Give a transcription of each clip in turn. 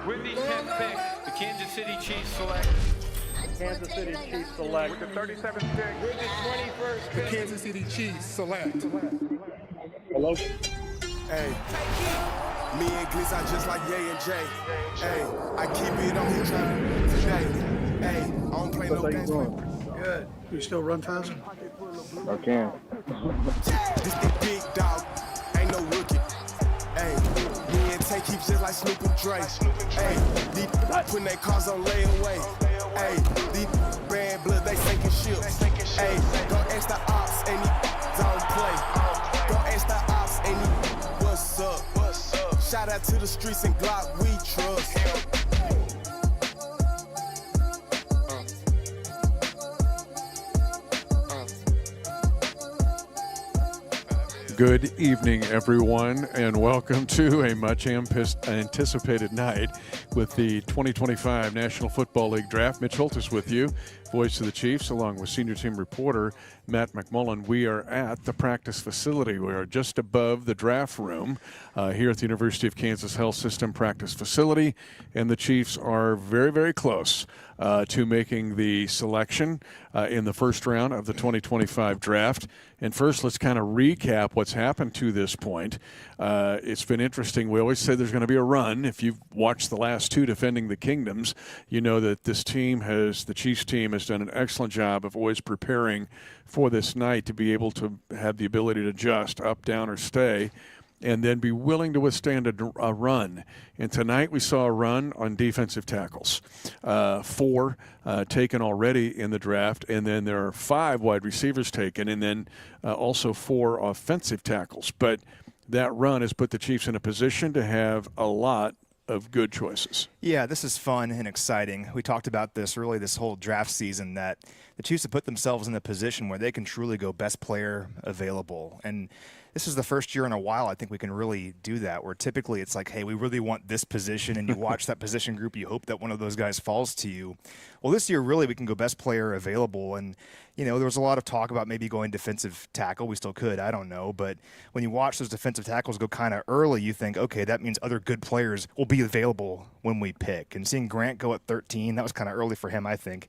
With the 10th pick, the Kansas City Chiefs select. Kansas City Chiefs select. With the 37th pick. With the 21st pick. The Kansas City Chiefs select. Hello? Hey, me and Glitz, I just like Ye and Jay. Hey, I keep it on his time today. Hey, I don't play no games. Good. You still run fast? I can. This the big dog, ain't no rookie. Hey, me and Tay keep just like Snoop and Dre. Hey, these putting their cars on layaway. Hey, these bad blood, they sinking ships. Hey, don't ask the ops, any don't play. Don't ask the ops, any what's up? Shout out to the streets and Glock, we trust. Good evening, everyone, and welcome to a much anticipated night with the 2025 National Football League Draft. Mitch Holthus with you, voice of the Chiefs, along with senior team reporter Matt McMullen. We are at the practice facility. We are just above the draft room here at the University of Kansas Health System practice facility, and the Chiefs are very, very close to making the selection in the first round of the 2025 draft. And first, let's kind of recap what's happened to this point. It's been interesting. We always say there's going to be a run. If you've watched the last two defending the kingdoms, you know that this team the Chiefs team has done an excellent job of always preparing for this night to be able to have the ability to adjust up, down, or stay, and then be willing to withstand a run. And tonight we saw a run on defensive tackles. 4 taken already in the draft, and then there are 5 wide receivers taken, and then also 4 offensive tackles. But that run has put the Chiefs in a position to have a lot of good choices. Yeah, this is fun and exciting. We talked about this really this whole draft season, that the Chiefs have put themselves in a position where they can truly go best player available. And this is the first year in a while I think we can really do that, where typically it's like, hey, we really want this position, and you watch that position group, you hope that one of those guys falls to you. Well, this year really we can go best player available, and you know, there was a lot of talk about maybe going defensive tackle. We still could, I don't know. But when you watch those defensive tackles go kind of early, you think, okay, that means other good players will be available when we pick. And seeing Grant go at 13, that was kind of early for him, I think.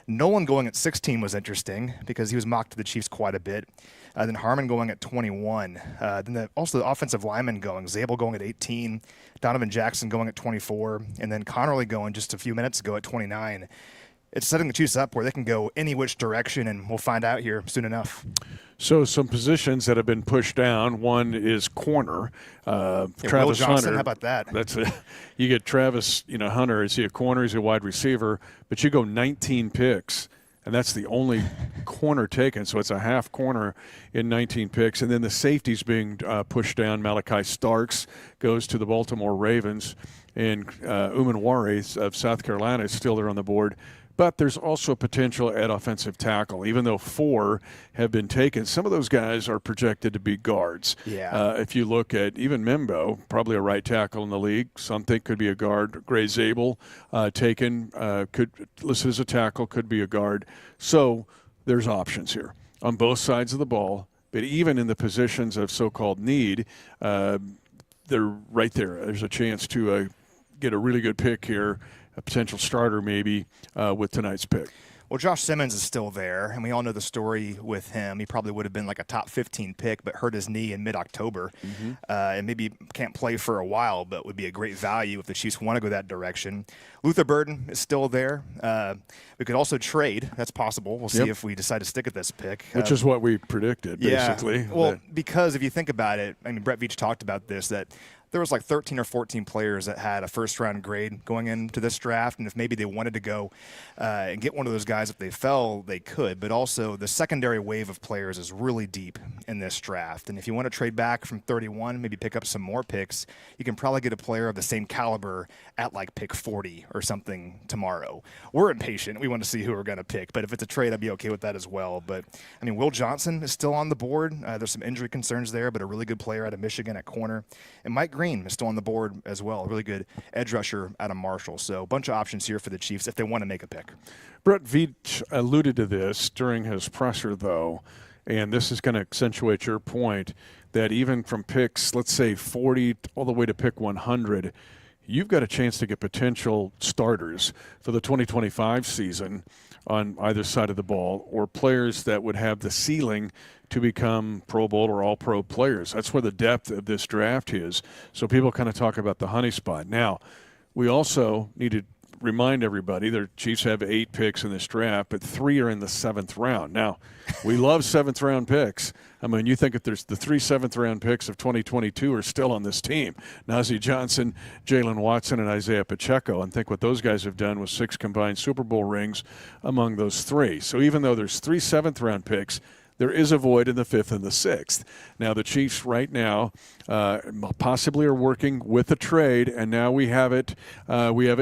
Nolan going at 16 was interesting because he was mocked to the Chiefs quite a bit. Then Harmon going at 21. Then also the offensive lineman going. Zabel going at 18. Donovan Jackson going at 24. And then Connerly going just a few minutes ago at 29. It's setting the Chiefs up where they can go any which direction, and we'll find out here soon enough. So some positions that have been pushed down. One is corner. Travis Will Johnson, Hunter. how about that? That's it. You get Travis, Hunter. Is he a corner? Is he a wide receiver? But you go 19 picks, and that's the only corner taken. So it's a half corner in 19 picks. And then the safeties being pushed down. Malachi Starks goes to the Baltimore Ravens, and Umanware of South Carolina is still there on the board. But there's also potential at offensive tackle. Even though 4 have been taken, some of those guys are projected to be guards. Yeah. If you look at even Membo, probably a right tackle in the league. Some think could be a guard. Gray Zabel taken, could listed as a tackle, could be a guard. So there's options here on both sides of the ball. But even in the positions of so-called need, they're right there. There's a chance to get a really good pick here, a potential starter maybe with tonight's pick. Well, Josh Simmons is still there, and we all know the story with him. He probably would have been like a top 15 pick, but hurt his knee in mid-October, and maybe can't play for a while, but would be a great value if the Chiefs want to go that direction. Luther Burden is still there. We could also trade. That's possible. We'll see if we decide to stick at this pick. Which is what we predicted, basically. Yeah. Well, because if you think about it, I mean, Brett Veach talked about this, that there was like 13 or 14 players that had a first-round grade going into this draft, and if maybe they wanted to go and get one of those guys, if they fell, they could. But also, the secondary wave of players is really deep in this draft. And if you want to trade back from 31, maybe pick up some more picks, you can probably get a player of the same caliber at like pick 40 or something tomorrow. We're impatient. We want to see who we're going to pick. But if it's a trade, I'd be okay with that as well. But, I mean, Will Johnson is still on the board. There's some injury concerns there, but a really good player out of Michigan at corner. And Mike Green is still on the board as well. A really good edge rusher out of Marshall. So a bunch of options here for the Chiefs if they want to make a pick. Brett Veach alluded to this during his presser, though, and this is going to accentuate your point that even from picks, let's say 40 all the way to pick 100, you've got a chance to get potential starters for the 2025 season on either side of the ball, or players that would have the ceiling to become Pro Bowl or All-Pro players. That's where the depth of this draft is. So people kind of talk about the honey spot. Now, we also need to remind everybody the Chiefs have 8 picks in this draft, but 3 are in the 7th round. Now, we love 7th-round picks. I mean, you think if there's the 3 7th-round picks of 2022 are still on this team, Najee Johnson, Jalen Watson, and Isaiah Pacheco, and think what those guys have done with 6 combined Super Bowl rings among those 3. So even though there's 3 7th-round picks, there is a void in the 5th and the 6th. Now, the Chiefs right now possibly are working with a trade, and now we have it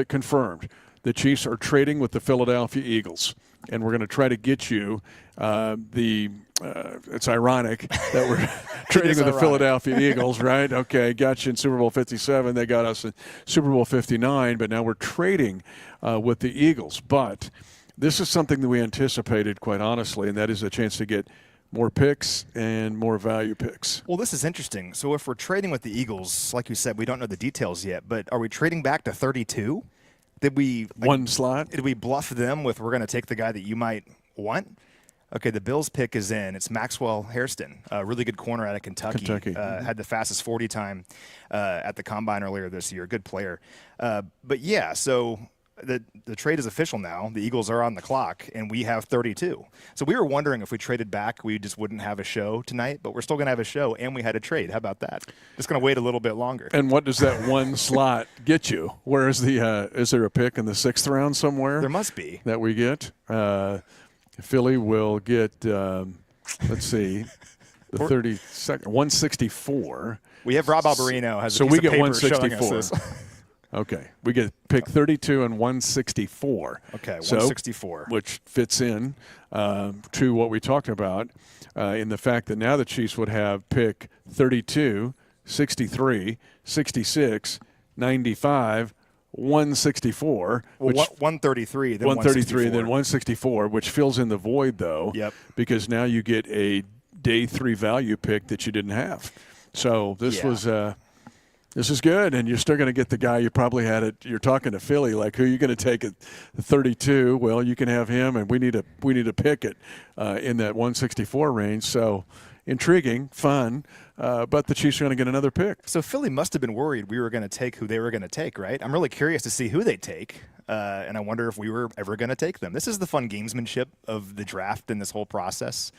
confirmed. The Chiefs are trading with the Philadelphia Eagles, and we're going to try to get you it's ironic that we're trading with the Philadelphia Eagles, right? Okay, got you in Super Bowl 57. They got us in Super Bowl 59, but now we're trading with the Eagles. But this is something that we anticipated, quite honestly, and that is a chance to get more picks and more value picks. Well, this is interesting. So if we're trading with the Eagles, like you said, we don't know the details yet, but are we trading back to 32? Did we one slot? Did we bluff them with we're going to take the guy that you might want? Okay, the Bills pick is in. It's Maxwell Hairston, a really good corner out of Kentucky. Had the fastest 40 time at the Combine earlier this year. Good player. But, yeah, so the trade is official now. The Eagles are on the clock, and we have 32. So we were wondering if we traded back, we just wouldn't have a show tonight, but we're still going to have a show, and we had a trade. How about that? Just going to wait a little bit longer. And what does that one slot get you? Where is is there a pick in the 6th round somewhere? There must be. That we get? Philly will get, let's see, the 32nd, 164. We have Rob Alberino has so a piece we of get paper 164. showing us this. Okay, we get pick 32 and 164. Okay, 164. Which fits in to what we talked about in the fact that now the Chiefs would have pick 32, 63, 66, 95, 164. Well, 133, then 133, then 164, which fills in the void, though. Yep. Because now you get a day 3 value pick that you didn't have. So this was this is good, and you're still going to get the guy you probably had it. You're talking to Philly, like who are you going to take at 32? Well, you can have him, and we need a pick it in that 164 range. So intriguing, fun. But the Chiefs are going to get another pick. So Philly must have been worried we were going to take who they were going to take, right? I'm really curious to see who they take, and I wonder if we were ever going to take them. This is the fun gamesmanship of the draft and this whole process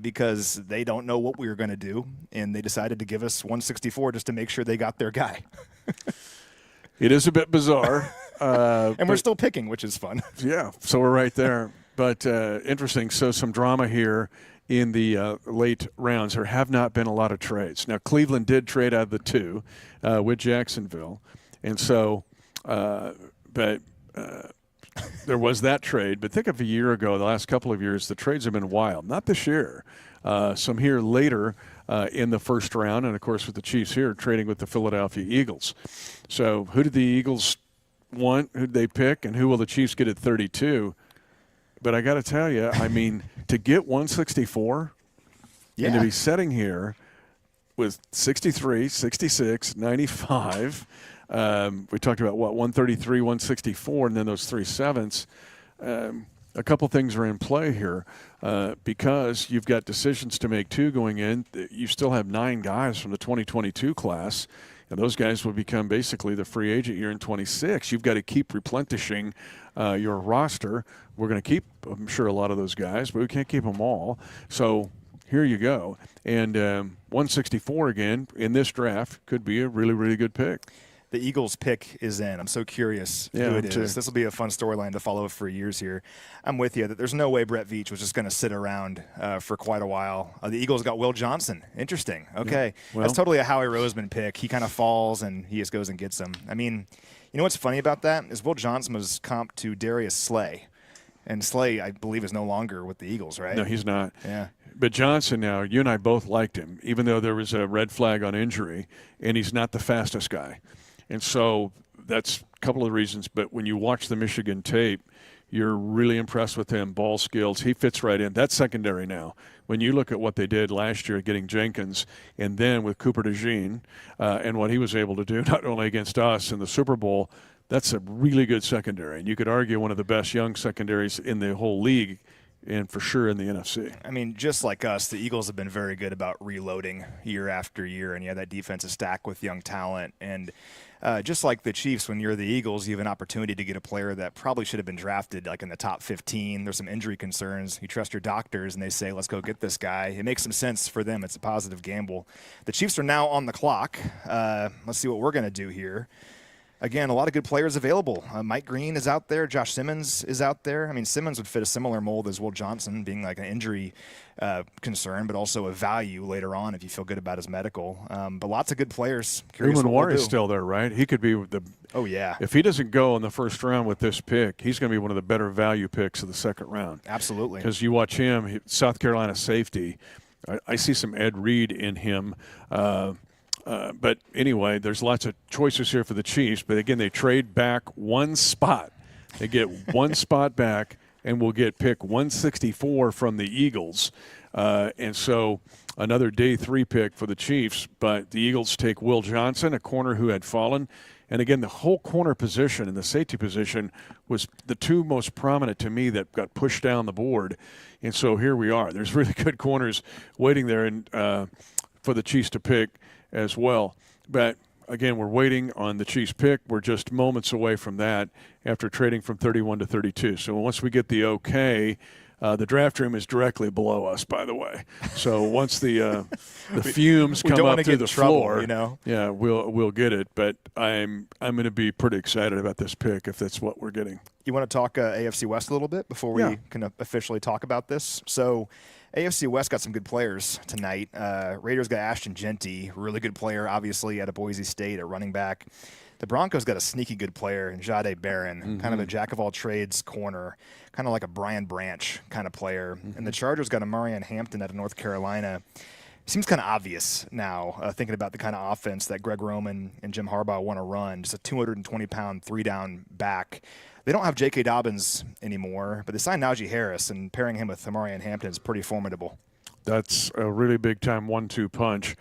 because they don't know what we were going to do, and they decided to give us 164 just to make sure they got their guy. It is a bit bizarre. And we're still picking, which is fun. Yeah, so we're right there. But interesting. So some drama here in the late rounds. There have not been a lot of trades. Now, Cleveland did trade out of the 2 with Jacksonville. And so, there was that trade. But think of a year ago, the last couple of years, the trades have been wild. Not this year. Some here later in the 1st round. And, of course, with the Chiefs here trading with the Philadelphia Eagles. So who did the Eagles want? Who did they pick? And who will the Chiefs get at 32? But I got to tell you, I mean, to get 164 and to be sitting here with 63, 66, 95, we talked about, 133, 164, and then those 3 7ths. A couple things are in play here because you've got decisions to make, too, going in. You still have 9 guys from the 2022 class, and those guys will become basically the free agent year in 26. You've got to keep replenishing your roster. We're going to keep, I'm sure, a lot of those guys, but we can't keep them all. So here you go. And 164 again in this draft could be a really, really good pick. The Eagles pick is in. I'm so curious who it is. This will be a fun storyline to follow for years here. I'm with you that there's no way Brett Veach was just going to sit around for quite a while. The Eagles got Will Johnson. Interesting. Okay. Well, that's totally a Howie Roseman pick. He kind of falls and he just goes and gets him. I mean, you know what's funny about that is Will Johnson was comped to Darius Slay. And Slay, I believe, is no longer with the Eagles, right? No, he's not. Yeah. But Johnson now, you and I both liked him, even though there was a red flag on injury, and he's not the fastest guy. And so that's a couple of reasons. But when you watch the Michigan tape, You're really impressed with him, ball skills. He fits right in. That's secondary now. When you look at what they did last year getting Jenkins and then with Cooper DeJean and what he was able to do not only against us in the Super Bowl, that's a really good secondary. And you could argue one of the best young secondaries in the whole league and for sure in the NFC. I mean, just like us, the Eagles have been very good about reloading year after year, and you have that defensive stack with young talent. And just like the Chiefs, when you're the Eagles, you have an opportunity to get a player that probably should have been drafted like in the top 15. There's some injury concerns. You trust your doctors, and they say, let's go get this guy. It makes some sense for them. It's a positive gamble. The Chiefs are now on the clock. Let's see what we're going to do here. Again, a lot of good players available. Mike Green is out there. Josh Simmons is out there. I mean, Simmons would fit a similar mold as Will Johnson, being like an injury concern, but also a value later on if you feel good about his medical. But lots of good players. Umar is still there, right? He could be the. Oh, yeah. If he doesn't go in the first round with this pick, he's going to be one of the better value picks of the second round. Absolutely. Because you watch him, South Carolina safety. I see some Ed Reed in him. But anyway, there's lots of choices here for the Chiefs. But again, they trade back one spot. They get one spot back, and we'll get pick 164 from the Eagles. And so another day 3 pick for the Chiefs. But the Eagles take Will Johnson, a corner who had fallen. And again, the whole corner position and the safety position was the two most prominent to me that got pushed down the board. And so here we are. There's really good corners waiting there and for the Chiefs to pick as well. But again, we're waiting on the Chiefs pick. We're just moments away from that after trading from 31 to 32. So once we get the okay, the draft room is directly below us, by the way. So once the fumes come up through the floor, you know? Yeah, we'll get it. But I'm going to be pretty excited about this pick if that's what we're getting. You want to talk AFC West a little bit before we can officially talk about this? So AFC West got some good players tonight. Raiders got Ashton Genty, really good player, obviously, out of Boise State at running back. The Broncos got a sneaky good player in Jahdae Barron, kind of a jack-of-all-trades corner, kind of like a Brian Branch kind of player. And the Chargers got a Marion Hampton out of North Carolina. Seems kind of obvious now, thinking about the kind of offense that Greg Roman and Jim Harbaugh want to run, just a 220-pound, three-down back. They don't have J.K. Dobbins anymore, but they signed Najee Harris, and pairing him with Marion Hampton is pretty formidable. That's a really big-time 1-2 punch.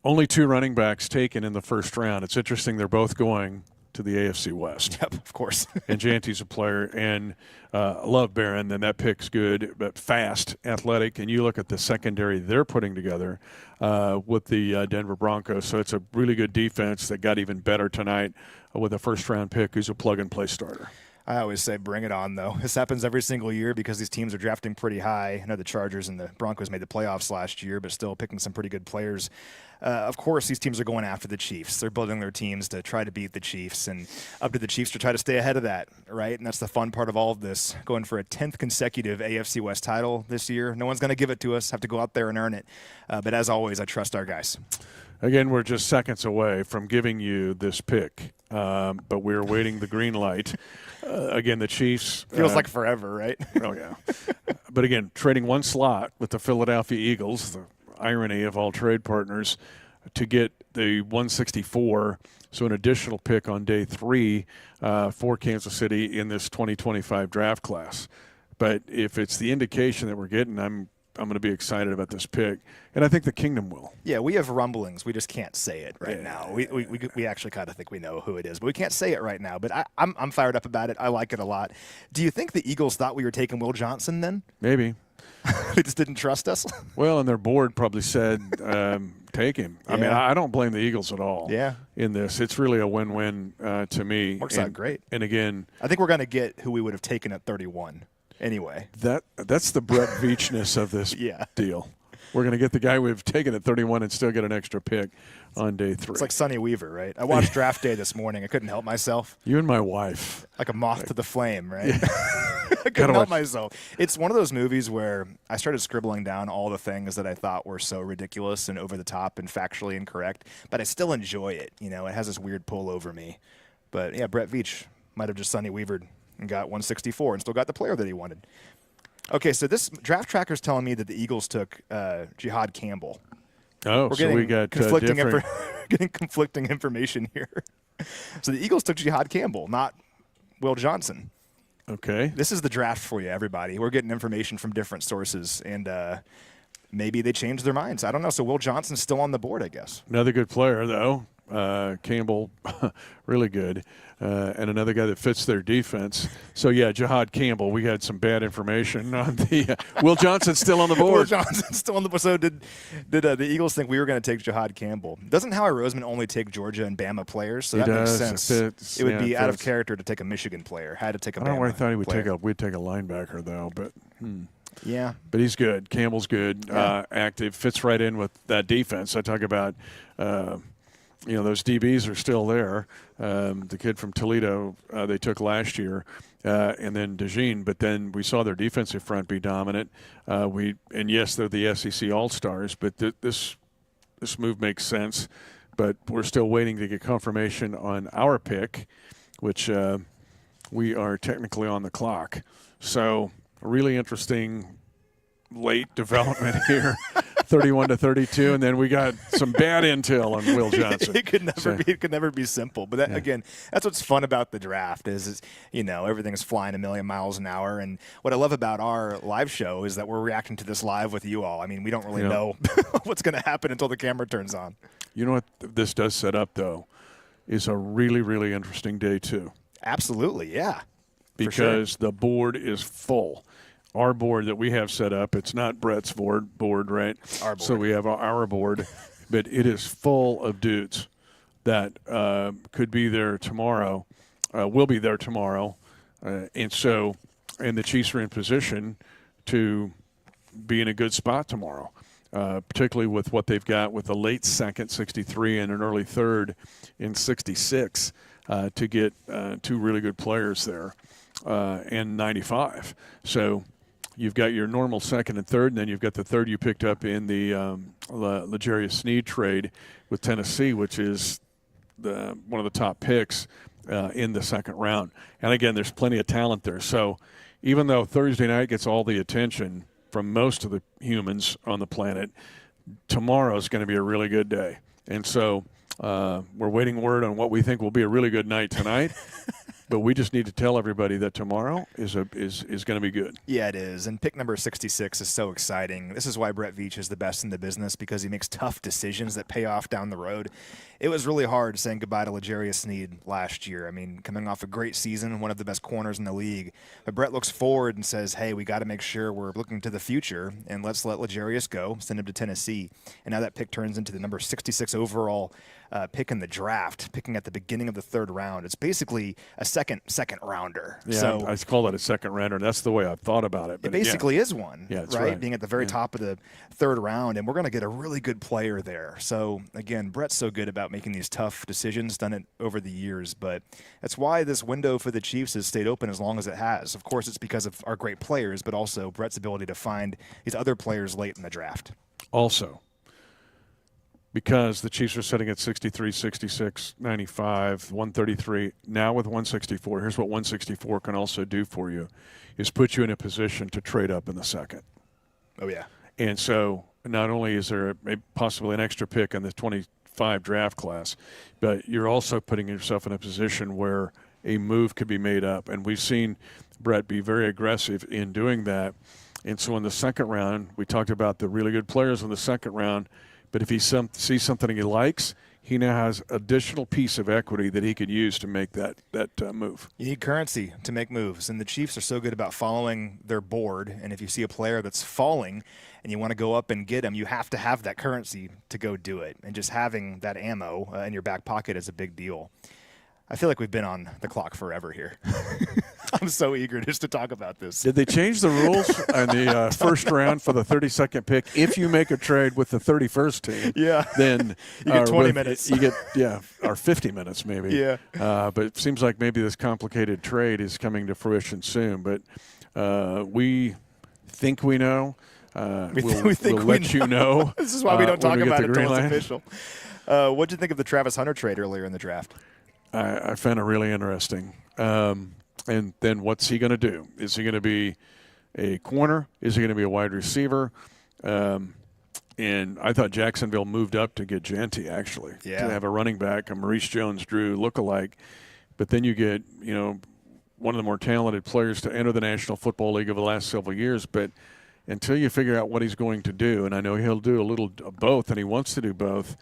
Only 2 running backs taken in the first round. It's interesting they're both going to the AFC West. Yep, of course. And Janty's a player, and I love Barron. Then that pick's good, but fast, athletic. And you look at the secondary they're putting together with the Denver Broncos. So it's a really good defense that got even better tonight with a first-round pick who's a plug-and-play starter. I always say bring it on, though. This happens every single year because these teams are drafting pretty high. I know the Chargers and the Broncos made the playoffs last year, but still picking some pretty good players. Of course, these teams are going after the Chiefs. They're building their teams to try to beat the Chiefs, and up to the Chiefs to try to stay ahead of that, right? And that's the fun part of all of this, going for a 10th consecutive AFC West title this year. No one's going to give it to us. Have to go out there and earn it. But as always, I trust our guys. Again, we're just seconds away from giving you this pick, but we're waiting the green light. Again, the Chiefs. Feels like forever, right? Oh, yeah. But again, trading one slot with the Philadelphia Eagles, the irony of all trade partners, to get the 164, so an additional pick on day 3 for Kansas City in this 2025 draft class. But if it's the indication that we're getting, I'm going to be excited about this pick, and I think the Kingdom will. Yeah, we have rumblings. We just can't say it right now. We actually kind of think we know who it is, but we can't say it right now. But I'm fired up about it. I like it a lot. Do you think the Eagles thought we were taking Will Johnson then? Maybe. They just didn't trust us? Well, and their board probably said, take him. I mean, I don't blame the Eagles at all in this. It's really a win-win to me. Works out great. And again, I think we're going to get who we would have taken at 31. Anyway, that's the Brett Veachness of this deal. We're going to get the guy we've taken at 31 and still get an extra pick on day 3. It's like Sonny Weaver, right? I watched Draft Day this morning. I couldn't help myself. You and my wife. Like a moth to the flame, right? I couldn't help myself. It's one of those movies where I started scribbling down all the things that I thought were so ridiculous and over the top and factually incorrect, but I still enjoy it. You know, it has this weird pull over me. But, yeah, Brett Veach might have just Sonny Weavered and got 164 and still got the player that he wanted. Okay, so this draft tracker is telling me that the Eagles took Jihad Campbell. Oh, so we got getting conflicting information here. So the Eagles took Jihad Campbell, not Will Johnson. Okay. This is the draft for you, everybody. We're getting information from different sources, and maybe they changed their minds. I don't know. So Will Johnson's still on the board, I guess. Another good player, though. Campbell, really good. And another guy that fits their defense. So, yeah, Jihad Campbell. We had some bad information on the Will Johnson's still on the board. Will Johnson's still on the board. So did the Eagles think we were going to take Jihad Campbell? Doesn't Howie Roseman only take Georgia and Bama players? So that makes sense. It would be out of character to take a Michigan player. Had to take a Bama player. I don't know, I thought he would we'd take a linebacker, though. But yeah. But he's good. Campbell's good, active, fits right in with that defense. I talk about those DBs are still there. The kid from Toledo they took last year, and then DeJean. But then we saw their defensive front be dominant. Yes, they're the SEC All-Stars, but this move makes sense. But we're still waiting to get confirmation on our pick, which we are technically on the clock. So really interesting late development here. 31-32, and then we got some bad intel on Will Johnson. It could never be simple. But that, again, that's what's fun about the draft is everything's flying a million miles an hour. And what I love about our live show is that we're reacting to this live with you all. I mean, we don't really know what's going to happen until the camera turns on. You know what this does set up, though, is a really, really interesting day, too. Absolutely, yeah. Because the board is full. Our board that we have set up, it's not Brett's board, right? Our board. So we have our board, but it is full of dudes that could be there tomorrow, will be there tomorrow. And the Chiefs are in position to be in a good spot tomorrow, particularly with what they've got with a late second, 63, and an early third in 66 to get two really good players there and 95. So you've got your normal second and third, and then you've got the third you picked up in the L'Jarius Sneed trade with Tennessee, which is one of the top picks in the second round. And, again, there's plenty of talent there. So even though Thursday night gets all the attention from most of the humans on the planet, tomorrow is going to be a really good day. And so we're waiting word on what we think will be a really good night tonight. But we just need to tell everybody that tomorrow is going to be good. Yeah, it is. And pick number 66 is so exciting. This is why Brett Veach is the best in the business, because he makes tough decisions that pay off down the road. It was really hard saying goodbye to L'Jarius Sneed last year. I mean, coming off a great season, one of the best corners in the league. But Brett looks forward and says, hey, we got to make sure we're looking to the future, and let's let L'Jarius go, send him to Tennessee. And now that pick turns into the number 66 overall pick in the draft, picking at the beginning of the third round. It's basically a second rounder. Yeah, so I call it a second rounder. That's the way I've thought about it. But it basically is one, right? Being at the very top of the third round, and we're going to get a really good player there. So, again, Brett's so good about making these tough decisions, done it over the years, but that's why this window for the Chiefs has stayed open as long as it has. Of course, it's because of our great players, but also Brett's ability to find these other players late in the draft. Also, because the Chiefs are sitting at 63, 66, 95, 133, now with 164. Here's what 164 can also do for you, is put you in a position to trade up in the second. Oh, yeah. And so not only is there possibly an extra pick in the 25 draft class, but you're also putting yourself in a position where a move could be made up. And we've seen Brett be very aggressive in doing that. And so in the second round, we talked about the really good players in the second round. But if he sees something he likes, he now has additional piece of equity that he could use to make that move. You need currency to make moves, and the Chiefs are so good about following their board. And if you see a player that's falling and you want to go up and get him, you have to have that currency to go do it. And just having that ammo in your back pocket is a big deal. I feel like we've been on the clock forever here. I'm so eager just to talk about this. Did they change the rules in the first round for the 32nd pick? If you make a trade with the 31st team, then you get 20 minutes. You get or 50 minutes maybe. Yeah. But it seems like maybe this complicated trade is coming to fruition soon. But we think we know. We'll let you know. This is why we don't talk about it until it's official. What did you think of the Travis Hunter trade earlier in the draft? I found it really interesting. And then what's he going to do? Is he going to be a corner? Is he going to be a wide receiver? And I thought Jacksonville moved up to get Genty, actually, to have a running back, a Maurice Jones-Drew lookalike. But then you get, one of the more talented players to enter the National Football League over the last several years. But until you figure out what he's going to do, and I know he'll do a little of both, and he wants to do both,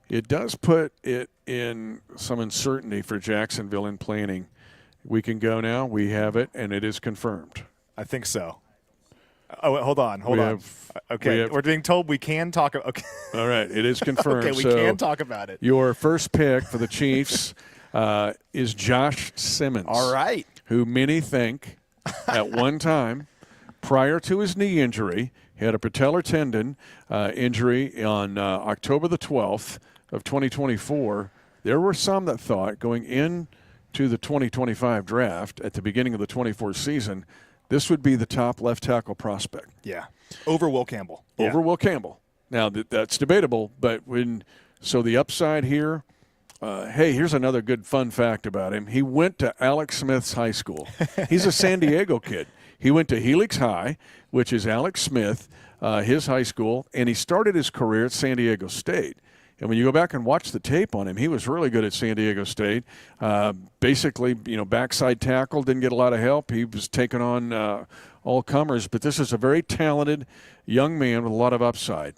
it does put it in some uncertainty for Jacksonville in planning. We can go now. We have it, and it is confirmed. I think so. Oh, wait, hold on. Okay, we're being told we can talk. Okay. All right, it is confirmed. Okay, we can talk about it. Your first pick for the Chiefs is Josh Simmons. All right. Who many think at one time, prior to his knee injury, he had a patellar tendon injury on October the 12th of 2024. There were some that thought going into the 2025 draft at the beginning of the 24 season, this would be the top left tackle prospect. Yeah. Over Will Campbell. Over Will Campbell. Now, that's debatable, but so the upside here, hey, here's another good fun fact about him. He went to Alex Smith's high school. He's a San Diego kid. He went to Helix High, which is Alex Smith, his high school, and he started his career at San Diego State. And when you go back and watch the tape on him, he was really good at San Diego State. Basically, backside tackle, didn't get a lot of help. He was taking on all comers. But this is a very talented young man with a lot of upside.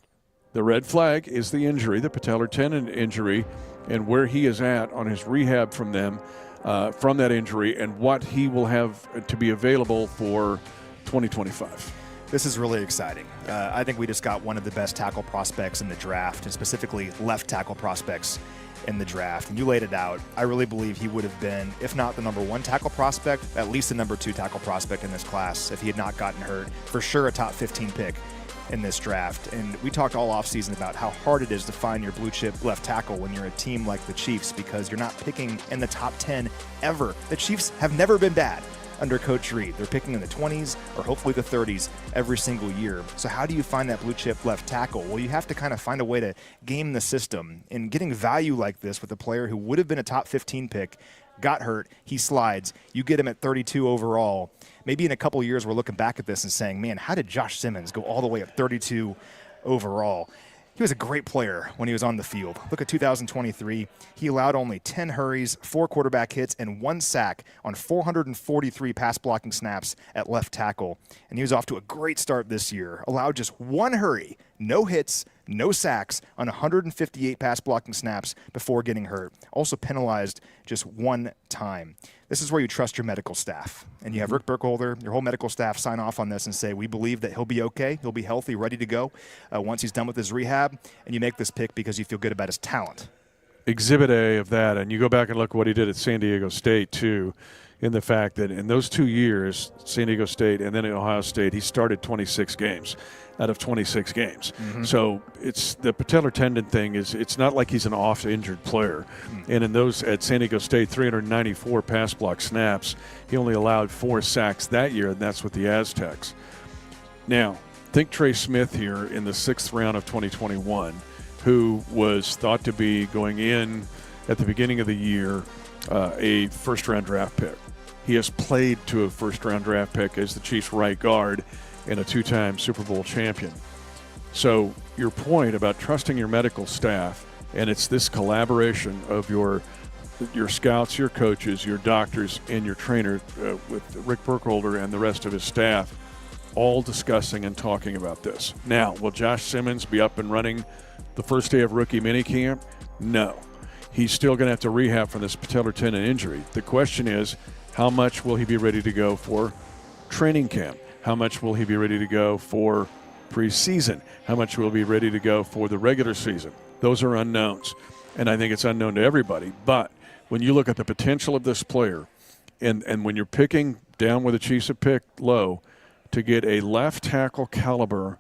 The red flag is the injury, the patellar tendon injury, and where he is at on his rehab from that injury, and what he will have to be available for 2025. This is really exciting. I think we just got one of the best tackle prospects in the draft, and specifically left tackle prospects in the draft. And you laid it out. I really believe he would have been, if not the number 1 tackle prospect, at least the number 2 tackle prospect in this class if he had not gotten hurt. For sure a top 15 pick in this draft. And we talked all offseason about how hard it is to find your blue chip left tackle when you're a team like the Chiefs, because you're not picking in the top 10 ever. The Chiefs have never been bad under Coach Reed. They're picking in the 20s or hopefully the 30s every single year. So how do you find that blue chip left tackle? Well, you have to kind of find a way to game the system. And getting value like this with a player who would have been a top 15 pick, got hurt, he slides, you get him at 32 overall. Maybe in a couple years we're looking back at this and saying, man, how did Josh Simmons go all the way at 32 overall? He was a great player when he was on the field. Look at 2023. He allowed only 10 hurries, 4 quarterback hits, and 1 sack on 443 pass blocking snaps at left tackle. And he was off to a great start this year. Allowed just 1 hurry, no hits, no sacks on 158 pass blocking snaps before getting hurt. Also penalized just 1 time. This is where you trust your medical staff. And you have Rick Burkholder, your whole medical staff, sign off on this and say, we believe that he'll be okay, he'll be healthy, ready to go once he's done with his rehab. And you make this pick because you feel good about his talent. Exhibit A of that, and you go back and look what he did at San Diego State, too, in the fact that in those 2 years, San Diego State and then at Ohio State, he started 26 games out of 26 games. Mm-hmm. So it's the patellar tendon thing it's not like he's an off-injured player. Mm-hmm. And in those at San Diego State, 394 pass block snaps, he only allowed 4 sacks that year, and that's with the Aztecs. Now, think Trey Smith here in the 6th round of 2021, who was thought to be going in at the beginning of the year a first-round draft pick. He has played to a first-round draft pick as the Chiefs' right guard and a 2-time Super Bowl champion. So your point about trusting your medical staff, and it's this collaboration of your scouts, your coaches, your doctors, and your trainer with Rick Burkholder and the rest of his staff, all discussing and talking about this. Now, will Josh Simmons be up and running the first day of rookie minicamp? No. He's still going to have to rehab from this patellar tendon injury. The question is, how much will he be ready to go for training camp? How much will he be ready to go for preseason? How much will he be ready to go for the regular season? Those are unknowns, and I think it's unknown to everybody. But when you look at the potential of this player, and when you're picking down where the Chiefs have picked low, to get a left tackle caliber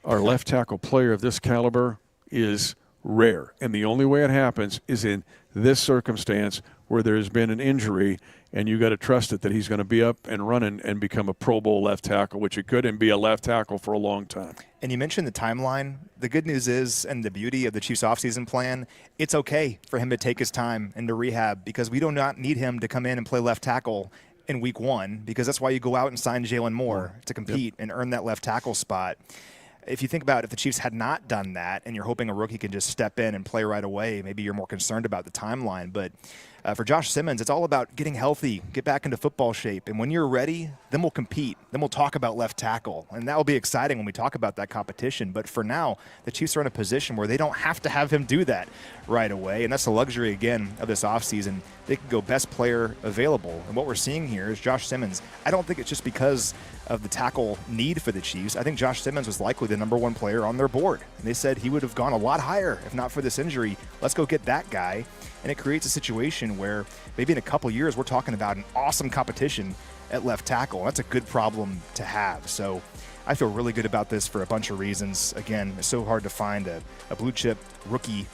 or left tackle player of this caliber is rare. And the only way it happens is in this circumstance where there has been an injury, and you got to trust it that he's going to be up and running and become a Pro Bowl left tackle, which he could, and be a left tackle for a long time. And you mentioned the timeline. The good news is, and the beauty of the Chiefs offseason plan, it's okay for him to take his time into rehab, because we do not need him to come in and play left tackle in week 1, because that's why you go out and sign Jalen Moore to compete and earn that left tackle spot. If you think about if the Chiefs had not done that and you're hoping a rookie can just step in and play right away, maybe you're more concerned about the timeline. But For Josh Simmons, it's all about getting healthy, get back into football shape. And when you're ready, then we'll compete. Then we'll talk about left tackle. And that will be exciting when we talk about that competition. But for now, the Chiefs are in a position where they don't have to have him do that right away. And that's the luxury, again, of this offseason. They can go best player available. And what we're seeing here is Josh Simmons. I don't think it's just because of the tackle need for the Chiefs. I think Josh Simmons was likely the number one player on their board. And they said he would have gone a lot higher if not for this injury. Let's go get that guy. And it creates a situation where maybe in a couple years we're talking about an awesome competition at left tackle. That's a good problem to have. So I feel really good about this for a bunch of reasons. Again, it's so hard to find a blue chip rookie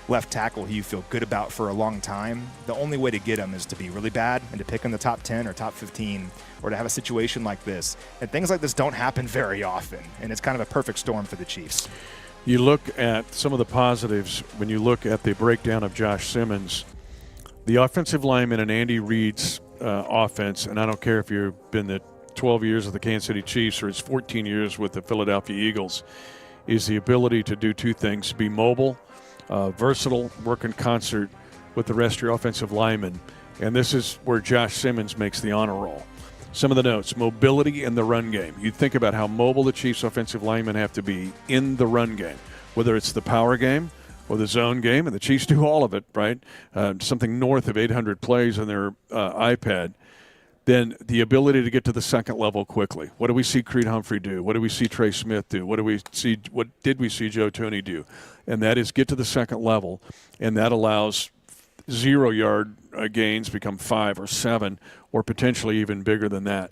left tackle who you feel good about for a long time. The only way to get him is to be really bad and to pick in the top 10 or top 15, or to have a situation like this. And things like this don't happen very often, and it's kind of a perfect storm for the Chiefs. You look at some of the positives when you look at the breakdown of Josh Simmons. The offensive lineman in Andy Reid's offense, and I don't care if you've been the 12 years with the Kansas City Chiefs or it's 14 years with the Philadelphia Eagles, is the ability to do two things: be mobile, versatile, work in concert with the rest of your offensive linemen. And this is where Josh Simmons makes the honor roll. Some of the notes: mobility in the run game. You think about how mobile the Chiefs offensive linemen have to be in the run game, whether it's the power game or the zone game, and the Chiefs do all of it, right? Something north of 800 plays on their iPad. Then the ability to get to the second level quickly. What do we see Creed Humphrey do? What do we see Trey Smith do? What did we see Joe Toney do? And that is get to the second level, and that allows 0-yard gains become 5 or 7, or potentially even bigger than that.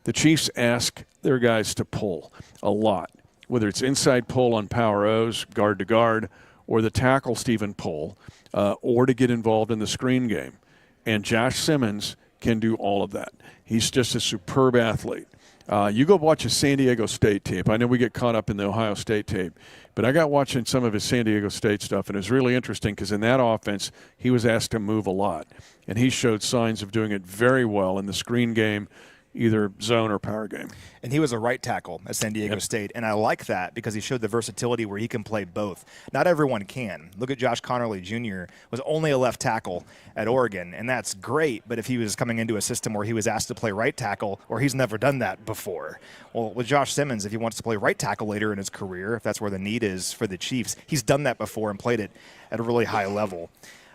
The Chiefs ask their guys to pull a lot, whether it's inside pull on power O's, guard to guard, or the tackle Stephen pull, or to get involved in the screen game. And Josh Simmons can do all of that. He's just a superb athlete. You go watch his San Diego State tape. I know we get caught up in the Ohio State tape, but I got watching some of his San Diego State stuff, and it was really interesting because in that offense, he was asked to move a lot, and he showed signs of doing it very well in the screen game, either zone or power game. And he was a right tackle at San Diego State, and I like that because he showed the versatility where he can play both. Not everyone can. Look at Josh Connerly Jr. was only a left tackle at Oregon, and that's great, but if he was coming into a system where he was asked to play right tackle, or he's never done that before. Well, with Josh Simmons, if he wants to play right tackle later in his career, if that's where the need is for the Chiefs, he's done that before and played it at a really high level.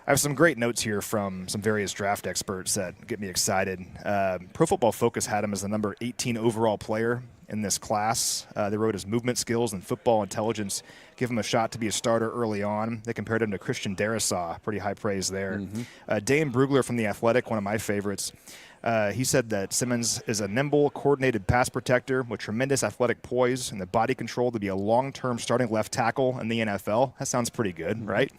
I have some great notes here from some various draft experts that get me excited. Pro Football Focus had him as the number 18 overall player in this class. They wrote his movement skills and football intelligence give him a shot to be a starter early on. They compared him to Christian Darrisaw. Pretty high praise there. Dane Brugler from The Athletic, one of my favorites, he said that Simmons is a nimble, coordinated pass protector with tremendous athletic poise and the body control to be a long-term starting left tackle in the NFL. That sounds pretty good, right?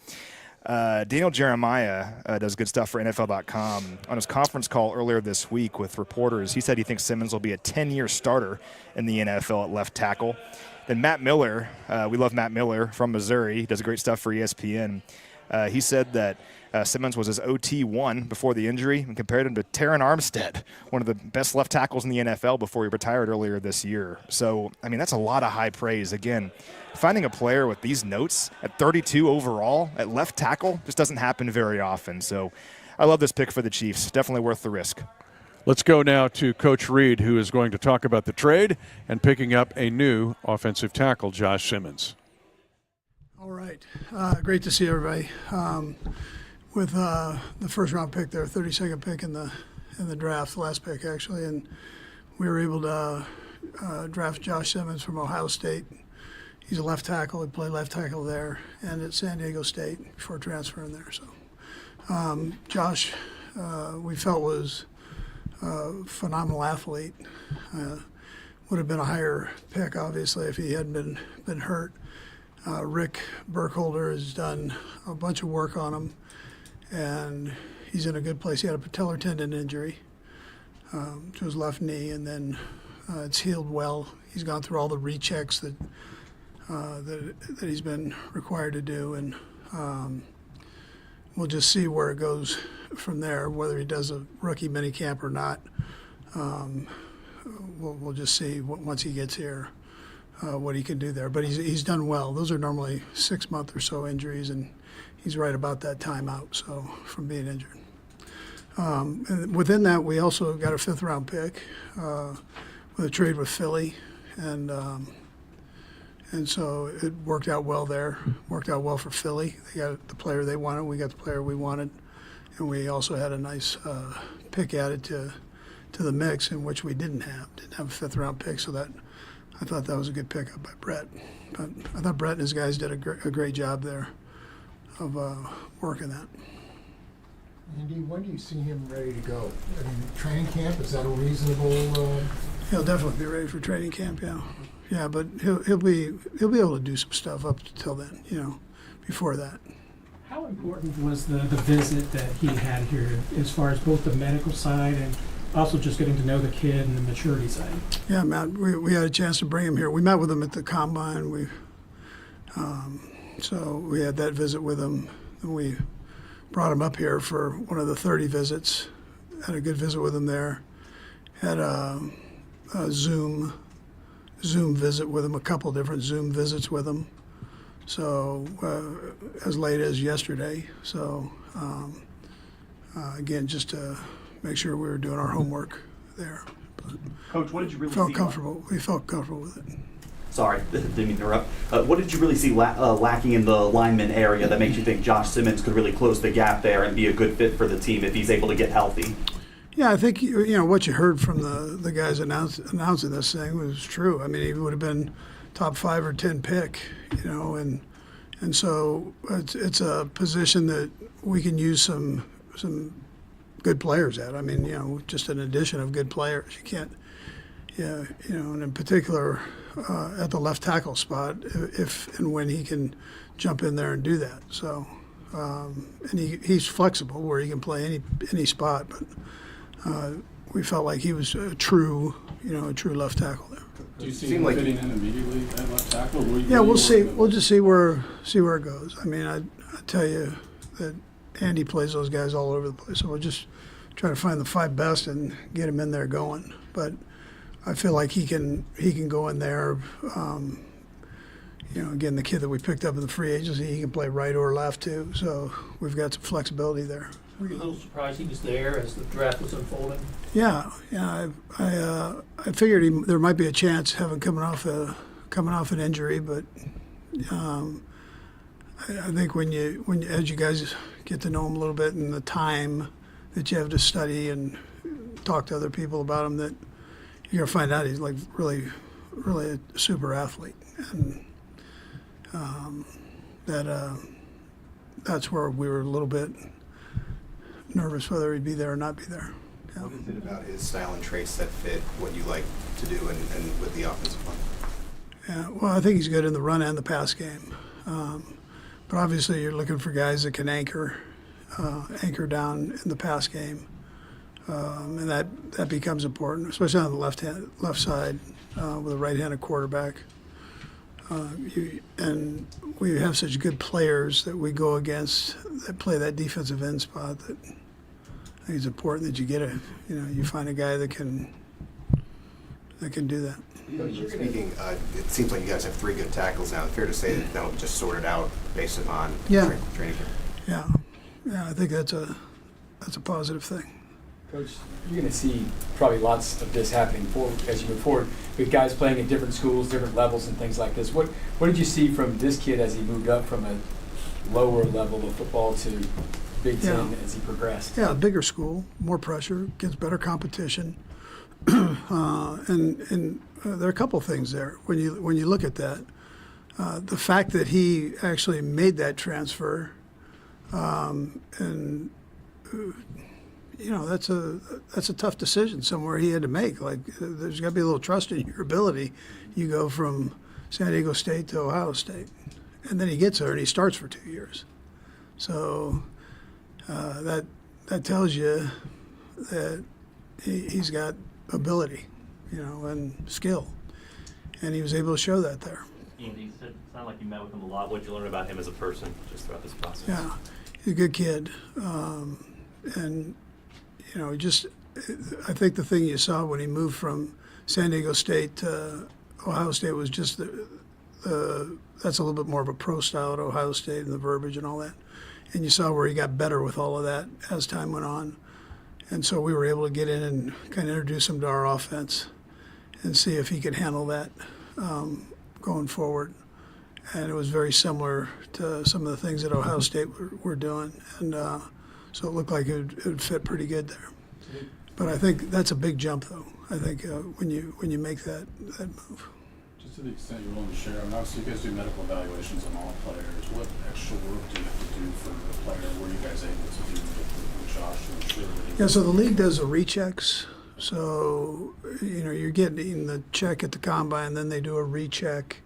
Daniel Jeremiah does good stuff for NFL.com. On his conference call earlier this week with reporters, he said he thinks Simmons will be a 10-year starter in the NFL at left tackle. Then Matt Miller, we love Matt Miller from Missouri. He does great stuff for ESPN. He said that Simmons was his OT1 before the injury and compared him to Terron Armstead, one of the best left tackles in the NFL before he retired earlier this year. So, I mean, that's a lot of high praise. Again, finding a player with these notes at 32 overall at left tackle just doesn't happen very often. So I love this pick for the Chiefs. Definitely worth the risk. Let's go now to Coach Reid, who is going to talk about the trade and picking up a new offensive tackle, Josh Simmons. All right. Great to see everybody. With the first-round pick there, 32nd pick in the draft, the last pick actually, and we were able to draft Josh Simmons from Ohio State. He's a left tackle. He played left tackle there and at San Diego State before transferring there. So Josh, we felt was a phenomenal athlete. Would have been a higher pick, obviously, if he hadn't been hurt. Rick Burkholder has done a bunch of work on him, and he's in a good place. He had a patellar tendon injury to his left knee, and then it's healed well. He's gone through all the rechecks that he's been required to do, and we'll just see where it goes from there, whether he does a rookie minicamp or not. We'll just see once he gets here what he can do there. But he's done well. Those are normally 6-month or so injuries, and he's right about that time out, so, from being injured. And within that, we also got a 5th-round pick with a trade with Philly, and so it worked out well there. Worked out well for Philly. They got the player they wanted. We got the player we wanted, and we also had a nice pick added to the mix, in which we didn't have a 5th-round pick. So that I thought that was a good pickup by Brett. But I thought Brett and his guys did a great job there of working that. Andy, when do you see him ready to go? I mean, training camp, is that a reasonable? He'll definitely be ready for training camp. Yeah, but he'll be able to do some stuff up until then. Before that. How important was the visit that he had here, as far as both the medical side and also just getting to know the kid and the maturity side? Yeah, Matt, we had a chance to bring him here. We met with him at the combine. So we had that visit with him, and we brought him up here for one of the 30 visits. Had a good visit with him there. Had a Zoom visit with him, a couple different Zoom visits with him. So as late as yesterday. So again, just to make sure we were doing our homework there. But Coach, what did you really felt see? comfortable. We felt comfortable with it. Sorry, didn't mean to interrupt. What did you really see lacking in the lineman area that makes you think Josh Simmons could really close the gap there and be a good fit for the team if he's able to get healthy? Yeah, I think what you heard from the guys announcing this thing was true. I mean, he would have been top 5 or 10 pick, and so it's a position that we can use some good players at. I mean, just an addition of good players. You can't, and in particular at the left tackle spot, if and when he can jump in there and do that. So, and he's flexible where he can play any spot, but we felt like he was a true left tackle there. Do you see him fitting in immediately at left tackle? Yeah, we'll see. We'll just see where it goes. I mean, I tell you that Andy plays those guys all over the place, so we'll just try to find the 5 best and get him in there going. But I feel like he can go in there. Again, the kid that we picked up in the free agency, he can play right or left too. So we've got some flexibility there. Were you a little surprised he was there as the draft was unfolding? Yeah. I figured there might be a chance having coming off an injury, but I think as you guys get to know him a little bit and the time that you have to study and talk to other people about him, that you're gonna find out he's like really, really a super athlete, and that's where we were a little bit nervous whether he'd be there or not be there. Yeah. What is it about his style and traits that fit what you like to do and with the offensive line? Yeah, well, I think he's good in the run and the pass game. But obviously you're looking for guys that can anchor down in the pass game. And that becomes important, especially on the left side with a right-handed quarterback. And we have such good players that we go against that play that defensive end spot that I think it's important that you get you find a guy that can do that. Speaking, it seems like you guys have 3 good tackles now. Fair to say that they don't just sort it out based upon training camp? Yeah, I think that's a positive thing. Coach, you're going to see probably lots of this happening as you move forward with guys playing at different schools, different levels, and things like this. What did you see from this kid as he moved up from a lower level of football to Big Ten as he progressed? Yeah, bigger school, more pressure, gets better competition, and there are a couple things there when you look at that. The fact that he actually made that transfer, and that's a tough decision somewhere he had to make. Like, there's got to be a little trust in your ability. You go from San Diego State to Ohio State, and then he gets there and he starts for 2 years. So that tells you that he's got ability, and skill, and he was able to show that there. Andy, it sounded like you met with him a lot. What did you learn about him as a person just throughout this process? Yeah, he's a good kid, and I think the thing you saw when he moved from San Diego State to Ohio State was just that's a little bit more of a pro style at Ohio State and the verbiage and all that. And you saw where he got better with all of that as time went on. And so we were able to get in and kind of introduce him to our offense and see if he could handle that going forward. And it was very similar to some of the things that Ohio State were doing. And so it looked like it would fit pretty good there. But I think that's a big jump, though. I think when you make that move. Just to the extent you're willing to share, I mean, obviously you guys do medical evaluations on all players. What extra work do you have to do for a player? Were you guys able to do with Josh to ensure that Yeah, so the league does the rechecks. So, you're getting the check at the combine, then they do a recheck.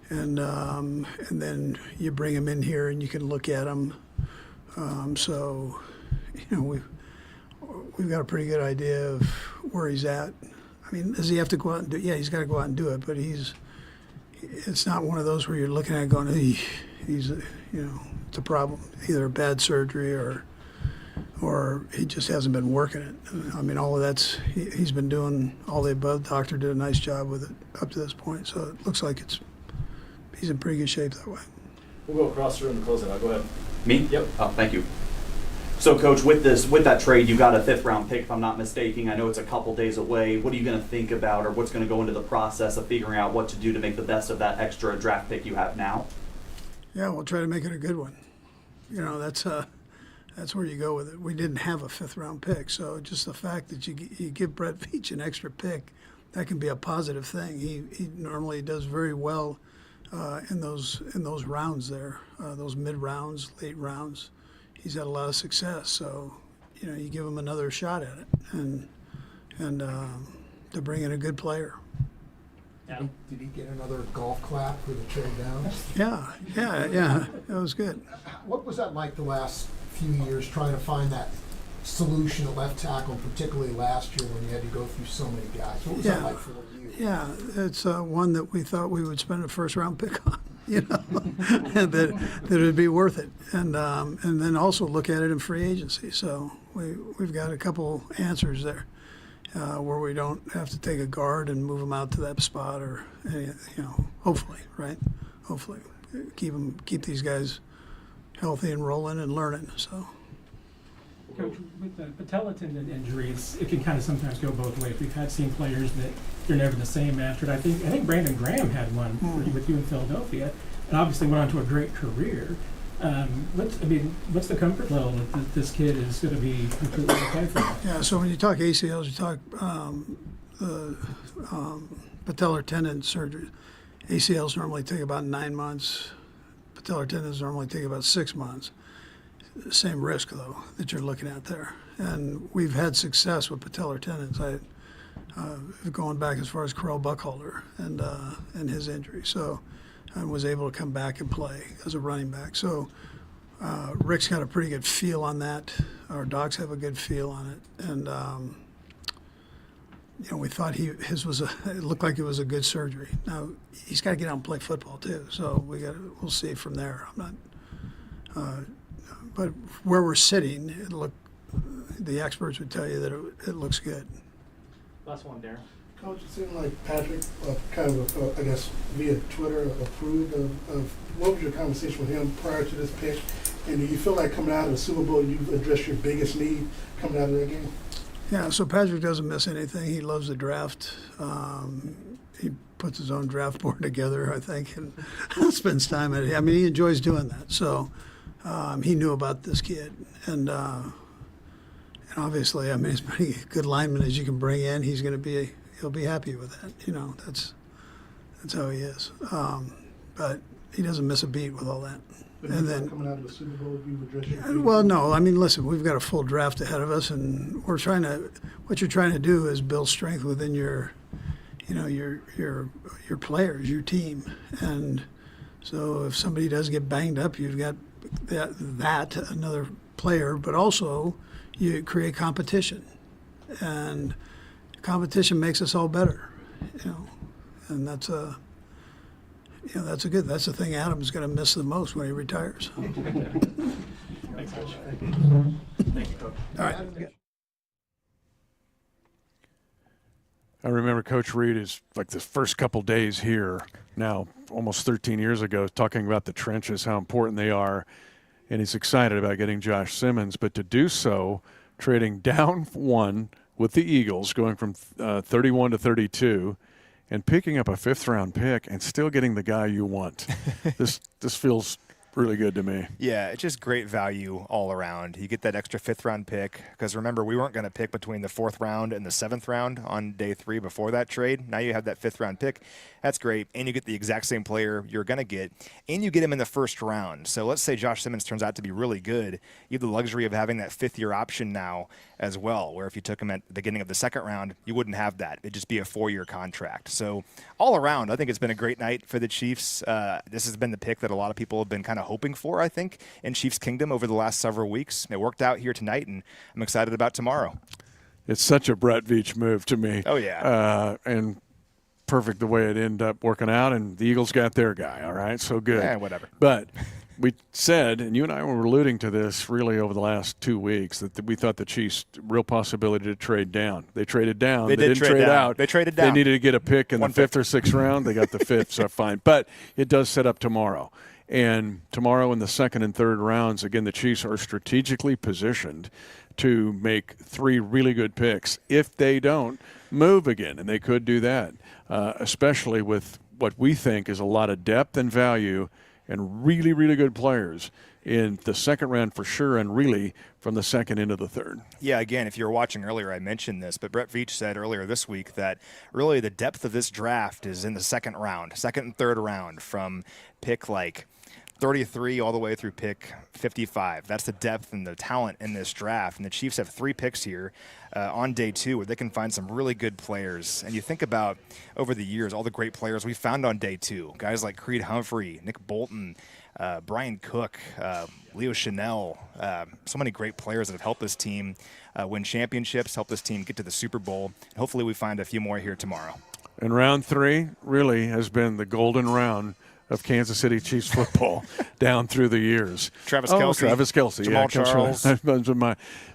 And then you bring him in here and you can look at him. So, we've got a pretty good idea of where he's at. I mean, does he have to go out and do it? Yeah, he's got to go out and do it, but it's not one of those where you're looking at it going, he's it's a problem. Either a bad surgery or he just hasn't been working it. I mean, all of that's, he's been doing all the above. Doctor did a nice job with it up to this point, so it looks like he's in pretty good shape that way. We'll go across the room to close it out. Go ahead. Me? Yep. Oh, thank you. So, Coach, with that trade, you got a 5th-round pick, if I'm not mistaken. I know it's a couple days away. What are you going to think about, or what's going to go into the process of figuring out what to do to make the best of that extra draft pick you have now? Yeah, we'll try to make it a good one. That's where you go with it. We didn't have a 5th-round pick, so just the fact that you give Brett Veach an extra pick, that can be a positive thing. He normally does very well in those rounds there, those mid rounds, late rounds. He's had a lot of success, so you give him another shot at it, and to bring in a good player. Did he get another golf clap for the trade down? Yeah, it was good. What was that like the last few years, trying to find that solution at left tackle, particularly last year when you had to go through so many guys? What was that like for you? Yeah, it's one that we thought we would spend a 1st-round pick on. And that it would be worth it, and then also look at it in free agency. So we've got a couple answers there where we don't have to take a guard and move them out to that spot, or hopefully, right? Hopefully, keep these guys healthy and rolling and learning. So. Coach, with the patella tendon injuries, it can kind of sometimes go both ways. We've seen players that they're never the same after it. I think Brandon Graham had one with you in Philadelphia, and obviously went on to a great career. What's the comfort level that this kid is going to be completely okay for? Yeah. So when you talk ACLs, you talk patellar tendon surgery. ACLs normally take about 9 months. Patellar tendons normally take about 6 months. Same risk, though, that you're looking at there. And we've had success with patellar tendons. Going back as far as Carell Buckholder and his injury. So I was able to come back and play as a running back. So Rick's got a pretty good feel on that. Our docs have a good feel on it. And, we thought it looked like it was a good surgery. Now, he's got to get out and play football, too. So we'll see from there. I'm not... But where we're sitting, the experts would tell you that it looks good. Last one, Darren. Coach, it seemed like Patrick kind of, I guess, via Twitter approved of what was your conversation with him prior to this pick? And do you feel like coming out of the Super Bowl, you've addressed your biggest need coming out of that game? Yeah, so Patrick doesn't miss anything. He loves the draft. He puts his own draft board together, I think, and spends time at it. I mean, he enjoys doing that. So he knew about this kid. And obviously, I mean, he's a pretty good lineman as you can bring in. He'll be happy with that. That's how he is. But he doesn't miss a beat with all that. And then coming out of the Super Bowl, you address your well, no. I mean, listen, we've got a full draft ahead of us, and what you're trying to do is build strength within your players, your team. And so if somebody does get banged up, you've got that another player, but also you create competition, and competition makes us all better, and that's the thing Adam's going to miss the most when he retires. Thanks, Coach. Thank you, Coach. All right. I remember Coach Reed is like the first couple days here now, almost 13 years ago, talking about the trenches, how important they are, and he's excited about getting Josh Simmons. But to do so trading down 1 with the Eagles, going from 31 to 32, and picking up a 5th-round pick and still getting the guy you want. This feels really good to me. Yeah, it's just great value all around. You get that extra 5th-round pick because remember, we weren't going to pick between the 4th round and the 7th round on day 3 before that trade. Now you have that 5th-round pick. That's great, and you get the exact same player you're going to get, and you get him in the 1st round. So let's say Josh Simmons turns out to be really good. You have the luxury of having that 5th-year option now as well, where if you took him at the beginning of the 2nd round, you wouldn't have that. It'd just be a 4-year contract. So all around, I think it's been a great night for the Chiefs. This has been the pick that a lot of people have been kind of hoping for, I think, in Chiefs Kingdom over the last several weeks. It worked out here tonight, and I'm excited about tomorrow. It's such a Brett Veach move to me. Oh, yeah. And perfect the way it ended up working out, and the Eagles got their guy, all right? So good. Yeah, whatever. But we said, and you and I were alluding to this really over the last 2 weeks, that we thought the Chiefs' real possibility to trade down. They traded down. They didn't trade out. They traded down. They needed to get a pick in the 5th or 6th round. They got the 5th, so fine. But it does set up tomorrow. And tomorrow in the 2nd and 3rd rounds, again, the Chiefs are strategically positioned to make 3 really good picks if they don't move again, and they could do that, especially with what we think is a lot of depth and value and really, really good players in the 2nd round for sure, and really from the 2nd into the 3rd. Yeah, again, if you were watching earlier, I mentioned this, but Brett Veach said earlier this week that really the depth of this draft is in the 2nd round, 2nd and 3rd round, from pick like 33 all the way through pick 55. That's the depth and the talent in this draft. And the Chiefs have 3 picks here on day 2 where they can find some really good players. And you think about over the years, all the great players we found on day 2. Guys like Creed Humphrey, Nick Bolton, Brian Cook, Leo Chanel. So many great players that have helped this team win championships, helped this team get to the Super Bowl. And hopefully we find a few more here tomorrow. And round 3 really has been the golden round of Kansas City Chiefs football down through the years. Travis Kelce. Jamal Charles.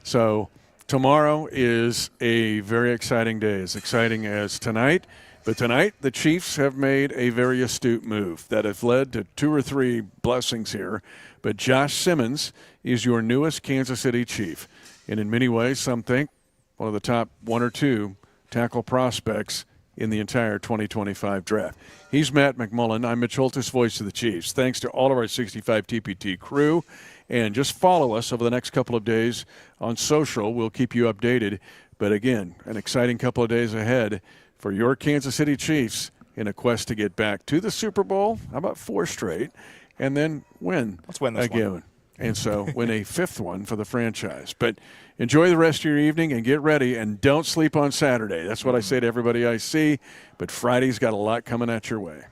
So tomorrow is a very exciting day, as exciting as tonight. But tonight, the Chiefs have made a very astute move that has led to 2 or 3 blessings here. But Josh Simmons is your newest Kansas City Chief. And in many ways, some think one of the top 1 or 2 tackle prospects in the entire 2025 draft. He's Matt McMullen. I'm Mitch Holthus, voice of the Chiefs. Thanks to all of our 65 TPT crew. And just follow us over the next couple of days on social. We'll keep you updated. But again, an exciting couple of days ahead for your Kansas City Chiefs in a quest to get back to the Super Bowl. How about 4 straight? And then win. Let's win this again. one. And so win a 5th one for the franchise. But enjoy the rest of your evening and get ready, and don't sleep on Saturday. That's what I say to everybody I see. But Friday's got a lot coming at your way.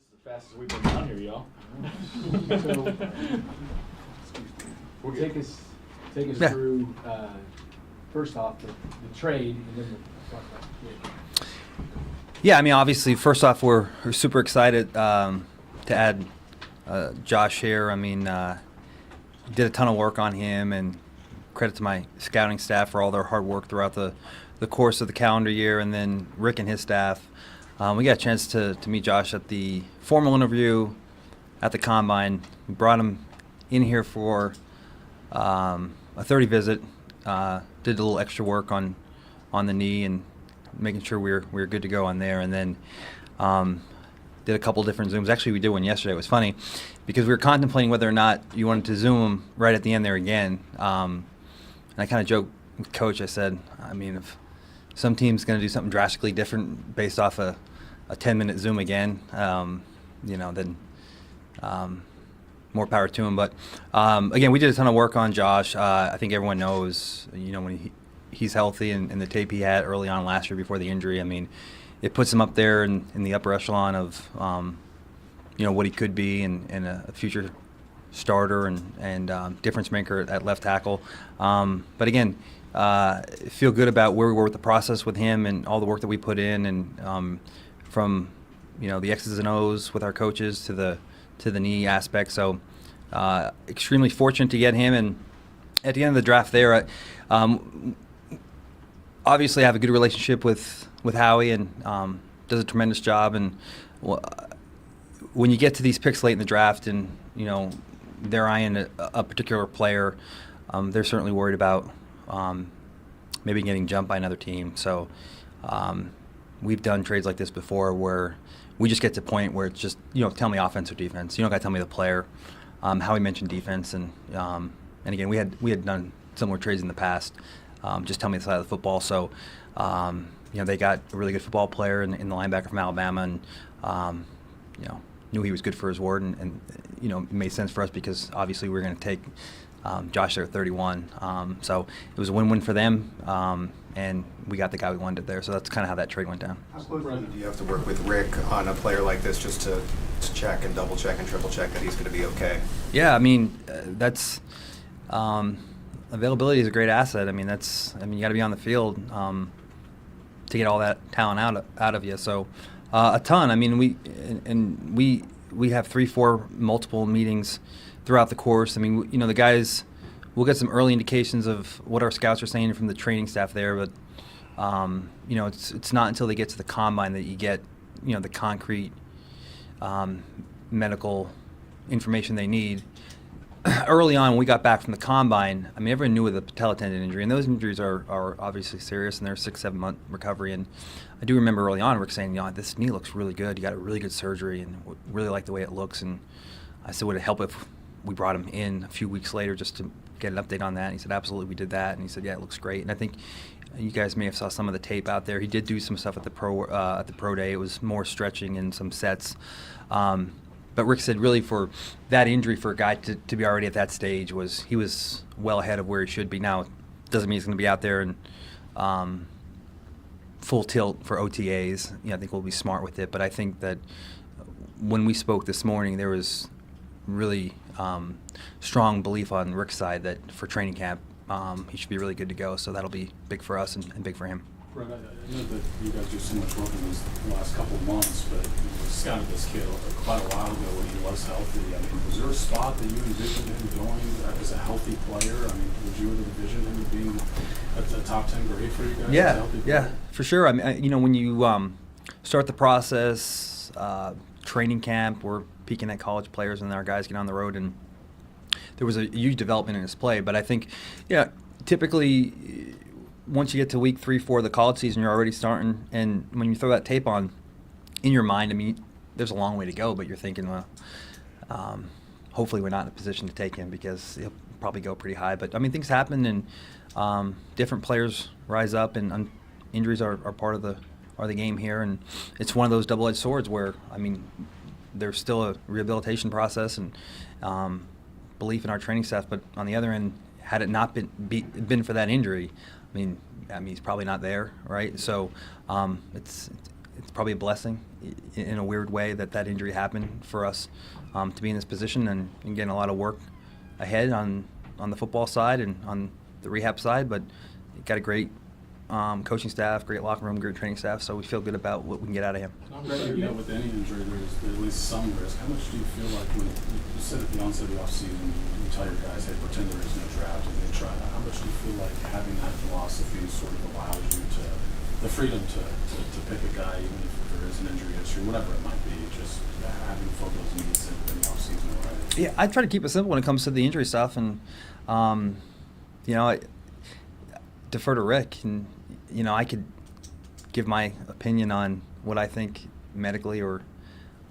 This is the fastest we've been down here, y'all. So, we'll take us through, first off, the trade, and then we'll talk about the kid. Yeah, I mean, obviously, first off, we're super excited to add Josh here. I mean, did a ton of work on him, and credit to my scouting staff for all their hard work throughout the course of the calendar year, and then Rick and his staff. We got a chance to meet Josh at the formal interview at the Combine. We brought him in here for a 30 visit, did a little extra work on the knee and making sure we were good to go on there, and then did a couple different Zooms. Actually, we did one yesterday. It was funny because we were contemplating whether or not you wanted to Zoom him right at the end there again. And I kind of joked with Coach. I said, I mean, if some team's going to do something drastically different based off a 10-minute Zoom again, then more power to him. But again, we did a ton of work on Josh. I think everyone knows, when he's healthy and the tape he had early on last year before the injury, I mean, it puts him up there in the upper echelon of, what he could be and a future starter and difference maker at left tackle. But again, feel good about where we were with the process with him and all the work that we put in, and from the X's and O's with our coaches to the knee aspect. So extremely fortunate to get him. And at the end of the draft there, obviously I have a good relationship with Howie, and does a tremendous job. And when you get to these picks late in the draft, and they're eyeing a particular player, they're certainly worried about maybe getting jumped by another team. So we've done trades like this before where we just get to a point where it's just, tell me offense or defense. You don't got to tell me the player. Howie mentioned defense, and again, we had done similar trades in the past. Just tell me the side of the football. So they got a really good football player in the linebacker from Alabama, and knew he was good for his word, and it made sense for us because obviously we were going to take Josh there at 31. So it was a win-win for them, and we got the guy we wanted there. So that's kind of how that trade went down. How closely do you have to work with Rick on a player like this just to check and double check and triple check that he's going to be okay? Yeah, I mean, that's availability is a great asset. I mean, you got to be on the field to get all that talent out of you. So a ton. I mean, we have 3-4 multiple meetings throughout the course. I mean, the guys, we'll get some early indications of what our scouts are saying from the training staff there, but it's not until they get to the Combine that you get the concrete medical information they need. Early on, when we got back from the Combine, I mean, everyone knew of the patella tendon injury, and those injuries are obviously serious, and they're 6-7 month recovery. And I do remember early on Rick saying, this knee looks really good. You got a really good surgery, and really like the way it looks. And I said, would it help if we brought him in a few weeks later just to get an update on that? And he said, absolutely, we did that. And he said, yeah, it looks great. And I think you guys may have saw some of the tape out there. He did do some stuff at the pro day. It was more stretching and some sets. But Rick said really for that injury, for a guy to be already at that stage, he was well ahead of where he should be. Now, it doesn't mean he's going to be out there and full tilt for OTAs. I think we'll be smart with it. But I think that when we spoke this morning, there was really strong belief on Rick's side that for training camp, he should be really good to go. So that'll be big for us and big for him. Right, I know that you guys do so much work in these last couple of months, but you scouted this kid quite a while ago when he was healthy. I mean, was there a spot that you envisioned him going as a healthy player? I mean, would you envision him being a top 10 grade for you guys? Yeah, for sure. I mean, when you start the process, training camp, we're peeking at college players, and our guys get on the road, and there was a huge development in his play. But I think, typically, once you get to week 3-4 of the college season, you're already starting, and when you throw that tape on, in your mind, I mean, there's a long way to go, but you're thinking, well, hopefully we're not in a position to take him because he'll probably go pretty high. But I mean, things happen, and different players rise up, and injuries are part of the game here, and it's one of those double-edged swords where, I mean, there's still a rehabilitation process and belief in our training staff, but on the other end, had it not been for that injury, I mean, he's probably not there, right? So it's it's probably a blessing in a weird way that injury happened for us to be in this position and getting a lot of work ahead on the football side and on the rehab side. But got a great coaching staff, great locker room, great training staff, so we feel good about what we can get out of him. I'm sure you know with any injury there's at least some risk. How much do you feel like when you said at the onset of the offseason, you tell your guys, hey, pretend there is no draft and they try, how much do you feel like having that philosophy sort of allows you the freedom to pick a guy even if there is an injury history, whatever it might be, just having full those needs in the offseason already? Yeah, I try to keep it simple when it comes to the injury stuff, and I defer to Rick, and I could give my opinion on what I think medically or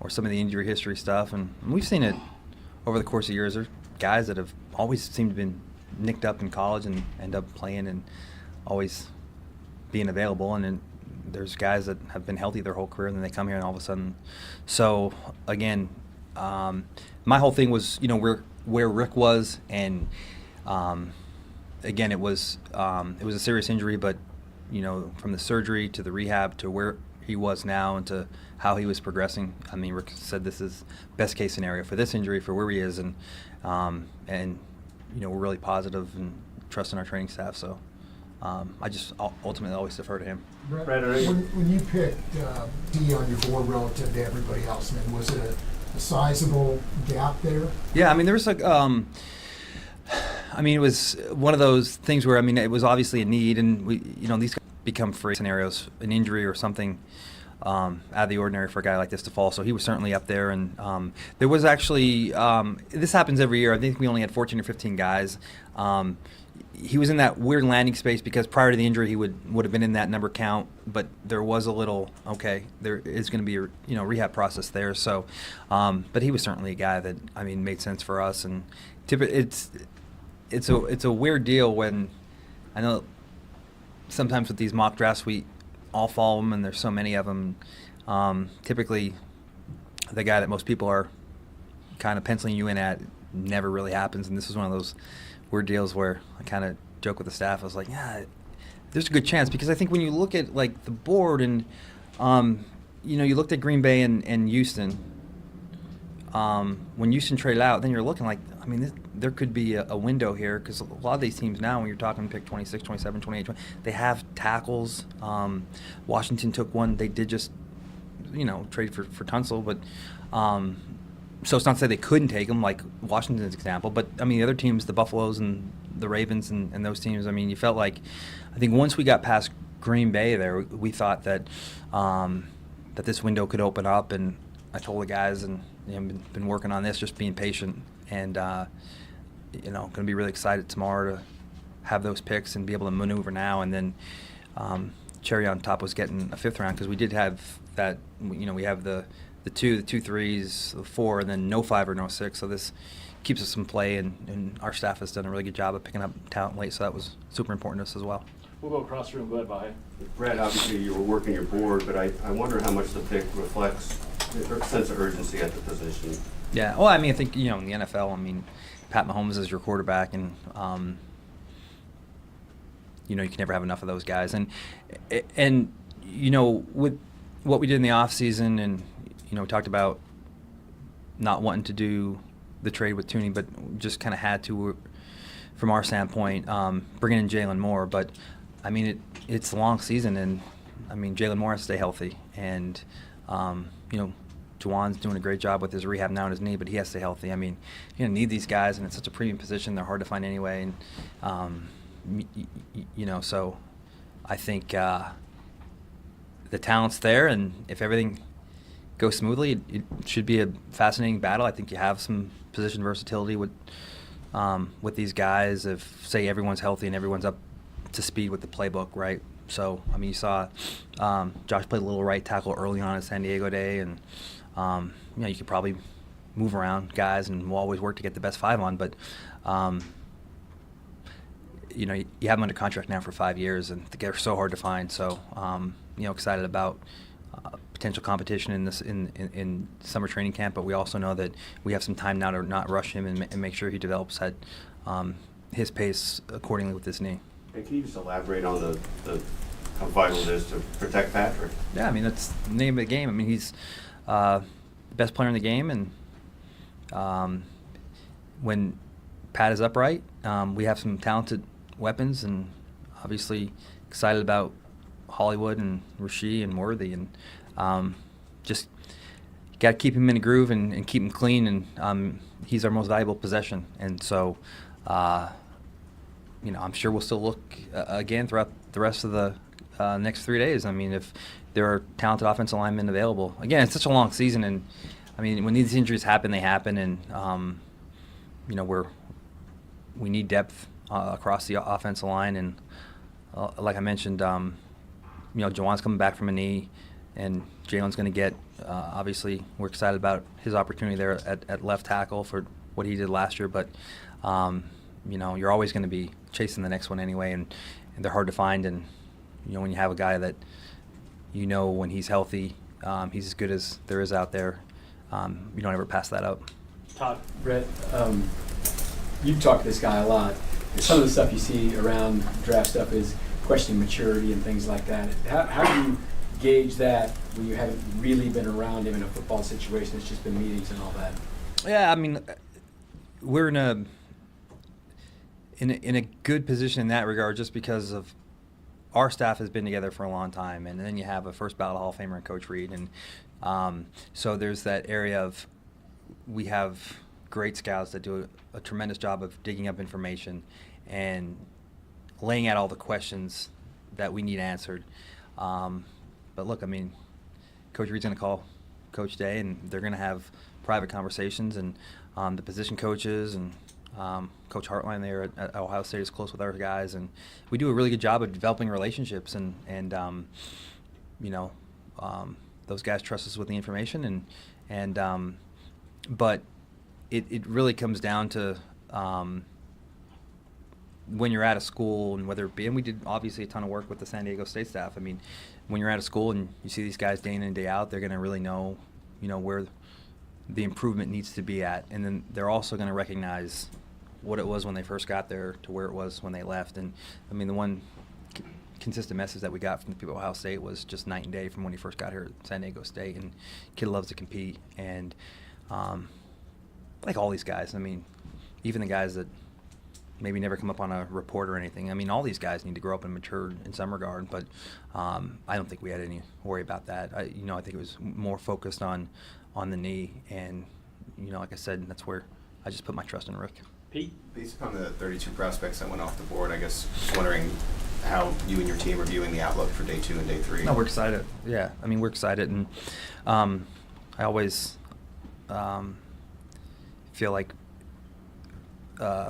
some of the injury history stuff, and we've seen it over the course of years. There's guys that have always seemed to have been nicked up in college and end up playing and always being available, and then there's guys that have been healthy their whole career and then they come here and all of a sudden. So again, my whole thing was where Rick was, and again it was a serious injury, but from the surgery to the rehab to where he was now and to how he was progressing. I mean, Rick said this is best case scenario for this injury, for where he is, and we're really positive and trusting our training staff. So I just ultimately always defer to him. Brett, when you picked D on your board relative to everybody else, was it a sizable gap there? Yeah, I mean, there was like, it was one of those things where, it was obviously a need, and these become free scenarios, an injury or something out of the ordinary for a guy like this to fall. So he was certainly up there, and there was actually, this happens every year. I think we only had 14 or 15 guys. He was in that weird landing space because prior to the injury he would have been in that number count, but there was a little, there is going to be a rehab process there. So, but he was certainly a guy that made sense for us, and it's a weird deal when I know sometimes with these mock drafts we all follow them and there's so many of them. Typically, the guy that most people are kind of penciling you in at never really happens, and this is one of those weird deals where I kind of joke with the staff. I was like, yeah, there's a good chance, because I think when you look at like the board and you looked at Green Bay and Houston. When Houston traded out, then you're looking like, there could be a window here, because a lot of these teams now, when you're talking pick 26, 27, 28, 20, they have tackles. Washington took one. They did just, trade for Tunsil, but so it's not to say they couldn't take him, like Washington's example. But, the other teams, the Buffaloes and the Ravens and those teams, you felt like, I think once we got past Green Bay there, we thought that that this window could open up, and I told the guys, and been working on this, just being patient, and going to be really excited tomorrow to have those picks and be able to maneuver now. And then cherry on top was getting a fifth round, because we did have that. We have the 2 3s, the 4, and then no 5 or no 6. So this keeps us in play, and our staff has done a really good job of picking up talent late. So that was super important to us as well. We'll go across the room. Go ahead, Vahe. Brett, obviously you were working your board, but I wonder how much the pick reflects a sense of urgency at the position. Yeah, well, I think, in the NFL, Pat Mahomes is your quarterback, and, you can never have enough of those guys. And with what we did in the offseason, and, we talked about not wanting to do the trade with Tooney, but just kind of had to, from our standpoint, bringing in Jalen Moore. But, it's a long season, and, Jalen Moore has to stay healthy. And, Juwan's doing a great job with his rehab now on his knee, but he has to stay healthy. You need these guys, and it's such a premium position. They're hard to find anyway. And, so I think the talent's there, and if everything goes smoothly, it should be a fascinating battle. I think you have some position versatility with these guys. If, say, everyone's healthy and everyone's up to speed with the playbook, right? So, you saw Josh played a little right tackle early on at San Diego Day, and you could probably move around guys, and we'll always work to get the best 5 on. But you have them under contract now for 5 years, and they're so hard to find. So excited about potential competition in this in summer training camp. But we also know that we have some time now to not rush him and make sure he develops at his pace accordingly with this knee. And can you just elaborate on the how vital it is to protect Patrick. Yeah, I mean, that's the name of the game. I mean, he's the best player in the game, and when Pat is upright, we have some talented weapons, and obviously excited about Hollywood and Rasheed and Worthy, and just got to keep him in a groove and keep him clean, and he's our most valuable possession. And so, I'm sure we'll still look again throughout the rest of the next 3 days. I mean, if there are talented offensive linemen available. Again, it's such a long season, and I mean, when these injuries happen, they happen, and we need depth across the offensive line, and like I mentioned, Jawan's coming back from a knee, and Jalen's going to get. Obviously, we're excited about his opportunity there at left tackle for what he did last year, but you're always going to be chasing the next one anyway, and they're hard to find. And when you have a guy that when he's healthy, he's as good as there is out there. You don't ever pass that up. Todd, Brett, you've talked to this guy a lot. Some of the stuff you see around draft stuff is questioning maturity and things like that. How do you gauge that when you haven't really been around him in a football situation? It's just been meetings and all that. Yeah, I mean, we're in a good position in that regard, just because of our staff has been together for a long time, and then you have a first ballot Hall of Famer in Coach Reed, and so there's that area of we have great scouts that do a tremendous job of digging up information and laying out all the questions that we need answered. But look, I mean, Coach Reed's going to call Coach Day, and they're going to have private conversations, and the position coaches and Coach Hartline there at Ohio State is close with our guys, and we do a really good job of developing relationships, and those guys trust us with the information, but it really comes down to when you're at a school, and whether it be, and we did obviously a ton of work with the San Diego State staff. I mean, when you're at a school and you see these guys day in and day out, they're going to really know, where the improvement needs to be at, and then they're also going to recognize what it was when they first got there to where it was when they left. And I mean, the one consistent message that we got from the people at Ohio State was just night and day from when he first got here at San Diego State. And kid loves to compete, and like all these guys, I mean, even the guys that maybe never come up on a report or anything. I mean, all these guys need to grow up and mature in some regard, but I don't think we had any worry about that. I think it was more focused on the knee, and like I said, that's where I just put my trust in Rick. Pete? Based upon the 32 prospects that went off the board, I guess just wondering how you and your team are viewing the outlook for day 2 and day 3. No, we're excited. Yeah, I mean, we're excited, and I always feel like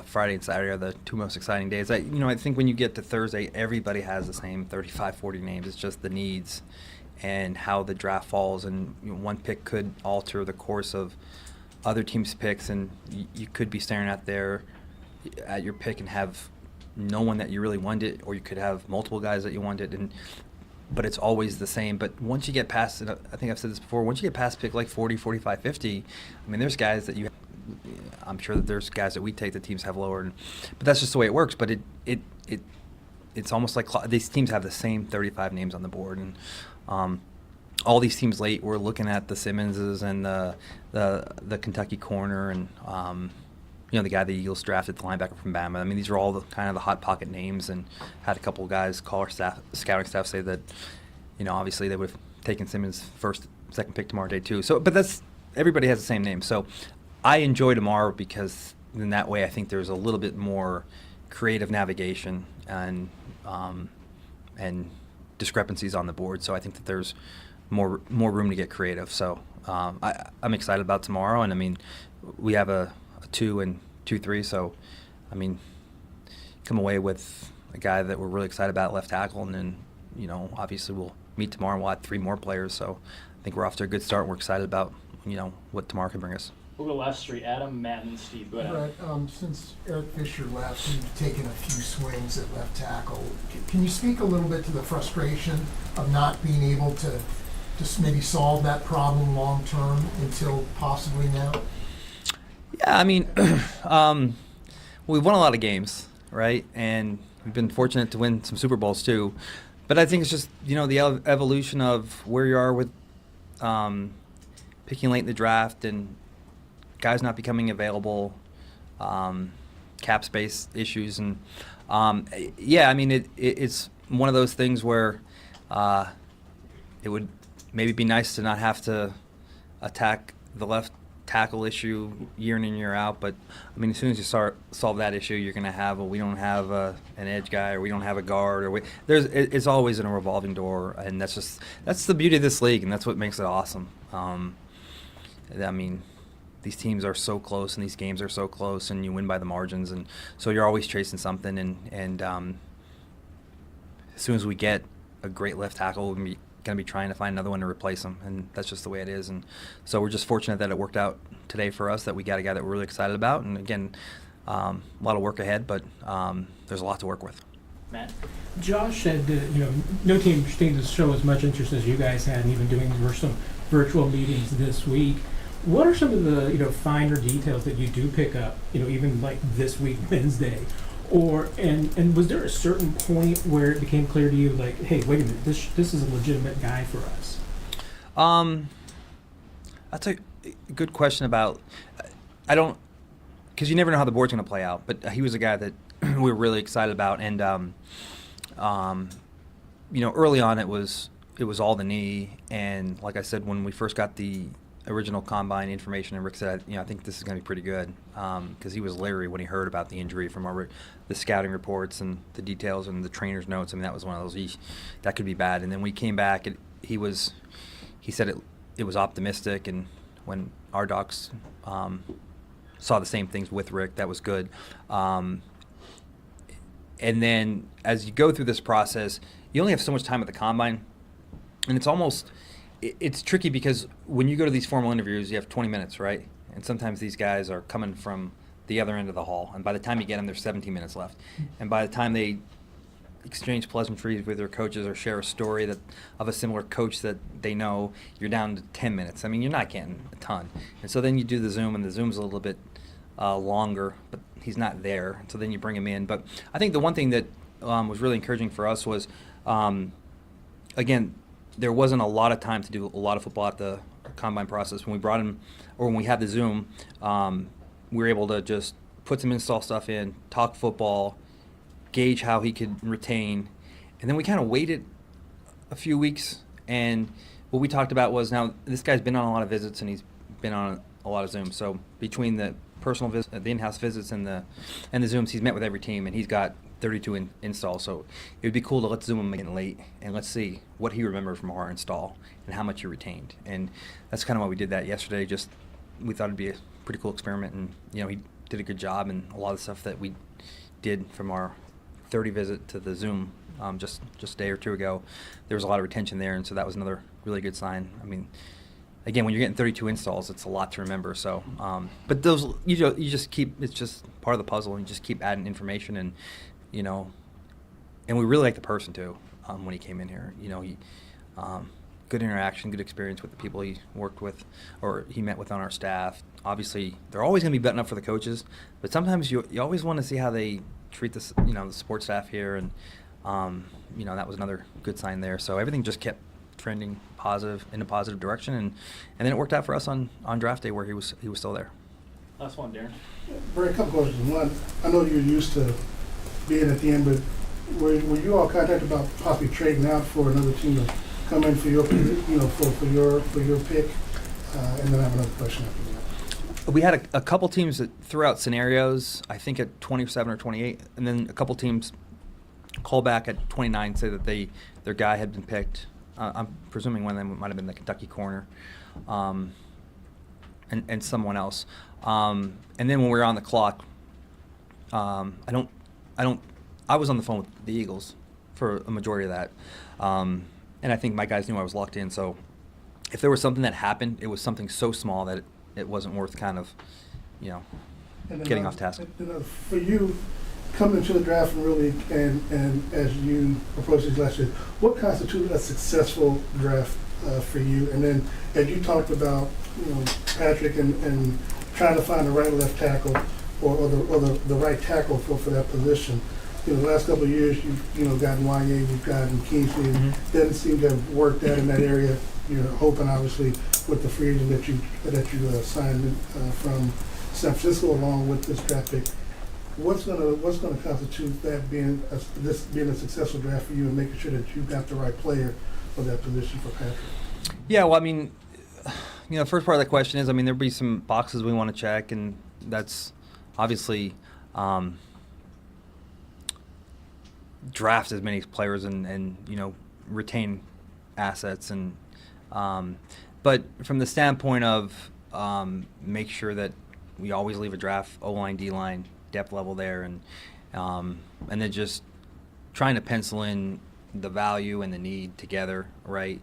Friday and Saturday are the two most exciting days. I think when you get to Thursday, everybody has the same 35, 40 names. It's just the needs and how the draft falls, and one pick could alter the course of other teams' picks, and you could be staring at your pick and have no one that you really wanted, or you could have multiple guys that you wanted, but it's always the same. But once you get past, and I think I've said this before, once you get past pick like 40, 45, 50, I mean, there's guys that I'm sure that there's guys that we take that teams have lower, but that's just the way it works. But it's almost like these teams have the same 35 names on the board, and all these teams late, we're looking at the Simmonses and the Kentucky corner, and the guy the Eagles drafted, the linebacker from Bama. I mean, these are all the kind of the hot pocket names, and had a couple of guys call our scouting staff say that, obviously they would have taken Simmons first, second pick tomorrow day too. So, but everybody has the same name. So I enjoy tomorrow because in that way I think there's a little bit more creative navigation and discrepancies on the board. So I think that there's more room to get creative. So I'm excited about tomorrow, and I mean, we have a 2 and 2-3. So I mean, come away with a guy that we're really excited about left tackle, and then obviously we'll meet tomorrow and we'll have 3 more players. So I think we're off to a good start. We're excited about what tomorrow can bring us. We'll go last 3. Adam, Matt, and Steve. Go ahead. Right. Since Eric Fisher left, you've taken a few swings at left tackle. Can you speak a little bit to the frustration of not being able to just maybe solve that problem long term until possibly now? Yeah, I mean, we've won a lot of games, right? And we've been fortunate to win some Super Bowls too. But I think it's just, the evolution of where you are with picking late in the draft and guys not becoming available, cap space issues. And, it's one of those things where it would maybe be nice to not have to attack the left tackle issue year in and year out, but as soon as you start solve that issue, you're going to have we don't have an edge guy, or we don't have a guard, or it's always in a revolving door, and that's the beauty of this league, and that's what makes it awesome. These teams are so close, and these games are so close, and you win by the margins, and so you're always chasing something, and as soon as we get a great left tackle, we're going to be trying to find another one to replace him, and that's just the way it is. And so we're just fortunate that it worked out today for us, that we got a guy that we're really excited about. And again, a lot of work ahead, but there's a lot to work with. Matt? Josh said that, no team seemed to show as much interest as you guys had, and even doing some virtual meetings this week. What are some of the finer details that you do pick up, even like this week, Wednesday? And was there a certain point where it became clear to you, like, hey, wait a minute, this is a legitimate guy for us? That's a good question about. I don't, because you never know how the board's going to play out. But he was a guy that we were really excited about, and early on it was all the knee, and like I said, when we first got the original combine information, and Rick said, I think this is going to be pretty good, because he was leery when he heard about the injury from the scouting reports and the details and the trainer's notes. That was one of those, that could be bad. And then we came back, and he said it was optimistic, and when our docs saw the same things with Rick, that was good. And then as you go through this process, you only have so much time at the combine, and it's tricky because when you go to these formal interviews, you have 20 minutes, right? And sometimes these guys are coming from the other end of the hall, and by the time you get them, there's 17 minutes left. And by the time they exchange pleasantries with their coaches or share a story of a similar coach that they know, you're down to 10 minutes. You're not getting a ton. And so then you do the Zoom, and the Zoom's a little bit longer, but he's not there. And so then you bring him in. But I think the one thing that was really encouraging for us was, again, there wasn't a lot of time to do a lot of football at the combine process. When we brought him, or when we had the Zoom, we were able to just put some install stuff in, talk football, gauge how he could retain, and then we kind of waited a few weeks. And what we talked about was, now this guy's been on a lot of visits, and he's been on a lot of Zooms. So between the personal the in-house visits and the Zooms, he's met with every team, and he's got 32 installs. So it would be cool to let's Zoom him in late, and let's see what he remembered from our install and how much he retained. And that's kind of why we did that yesterday. Just we thought it'd be a pretty cool experiment, and he did a good job. And a lot of the stuff that we did from our 30 visit to the Zoom just a day or two ago, there was a lot of retention there, and so that was another really good sign. Again, when you're getting 32 installs, it's a lot to remember. So, but those you just keep, it's just part of the puzzle, and you just keep adding information, and and we really like the person too. When he came in here, he good interaction, good experience with the people he worked with or he met with on our staff. Obviously, they're always going to be buttoned up for the coaches, but sometimes you always want to see how they treat the support staff here, and that was another good sign there. So everything just kept trending in a positive direction, and then it worked out for us on draft day where he was still there. Last one, Darren. Very couple questions. One, I know you're used to being at the end, but were you all contacted about possibly trading out for another team to come in for your for your pick? And then I have another question after that. We had a couple teams that threw out scenarios, I think at 27 or 28, and then a couple teams call back at 29, say that their guy had been picked. I'm presuming one of them might have been the Kentucky corner, and someone else. And then when we were on the clock, I was on the phone with the Eagles for a majority of that, and I think my guys knew I was locked in. So if there was something that happened, it was something so small that it wasn't worth kind of, getting off task. For you, coming into the draft and as you approach these last years, what constitutes a successful draft for you? And then as you talked about, Patrick and trying to find the right left tackle or the right tackle for that position, the last couple of years, you've gotten YA, you've gotten Kingsley. Mm-hmm. Doesn't seem to have worked out in that area. You're hoping, obviously, with the free agent that you signed from San Francisco along with this draft pick. What's gonna constitute that being a successful draft for you and making sure that you got the right player for that position for Patrick? Yeah, well, I mean, first part of the question is, there'll be some boxes we want to check, and that's obviously draft as many players and retain assets, and but from the standpoint of make sure that we always leave a draft O-line, D-line, depth level there, and then just trying to pencil in the value and the need together, right?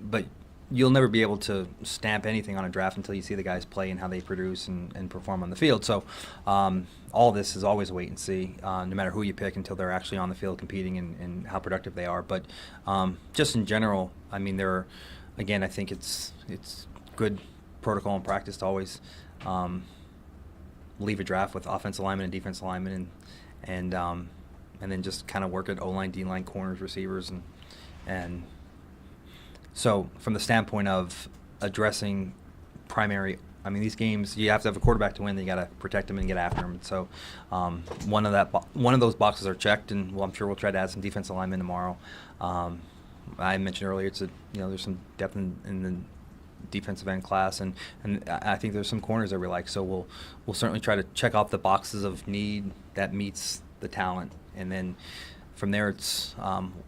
But you'll never be able to stamp anything on a draft until you see the guys play and how they produce and perform on the field. So all this is always wait and see, no matter who you pick, until they're actually on the field competing and how productive they are. But just in general, I think it's good protocol and practice to always leave a draft with offensive linemen and defensive linemen, and then just kind of work at O-line, D-line, corners, receivers, and so from the standpoint of addressing primary, these games, you have to have a quarterback to win. You got to protect them and get after them. And so one of those boxes are checked, and I'm sure we'll try to add some defensive linemen tomorrow. I mentioned earlier, there's some depth in the defensive end class, and I think there's some corners that we like. So we'll certainly try to check off the boxes of need that meets the talent, and then from there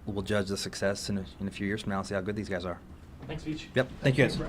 we'll judge the success in a few years from now and see how good these guys are. Thanks, Veach. Yep. Thank you guys.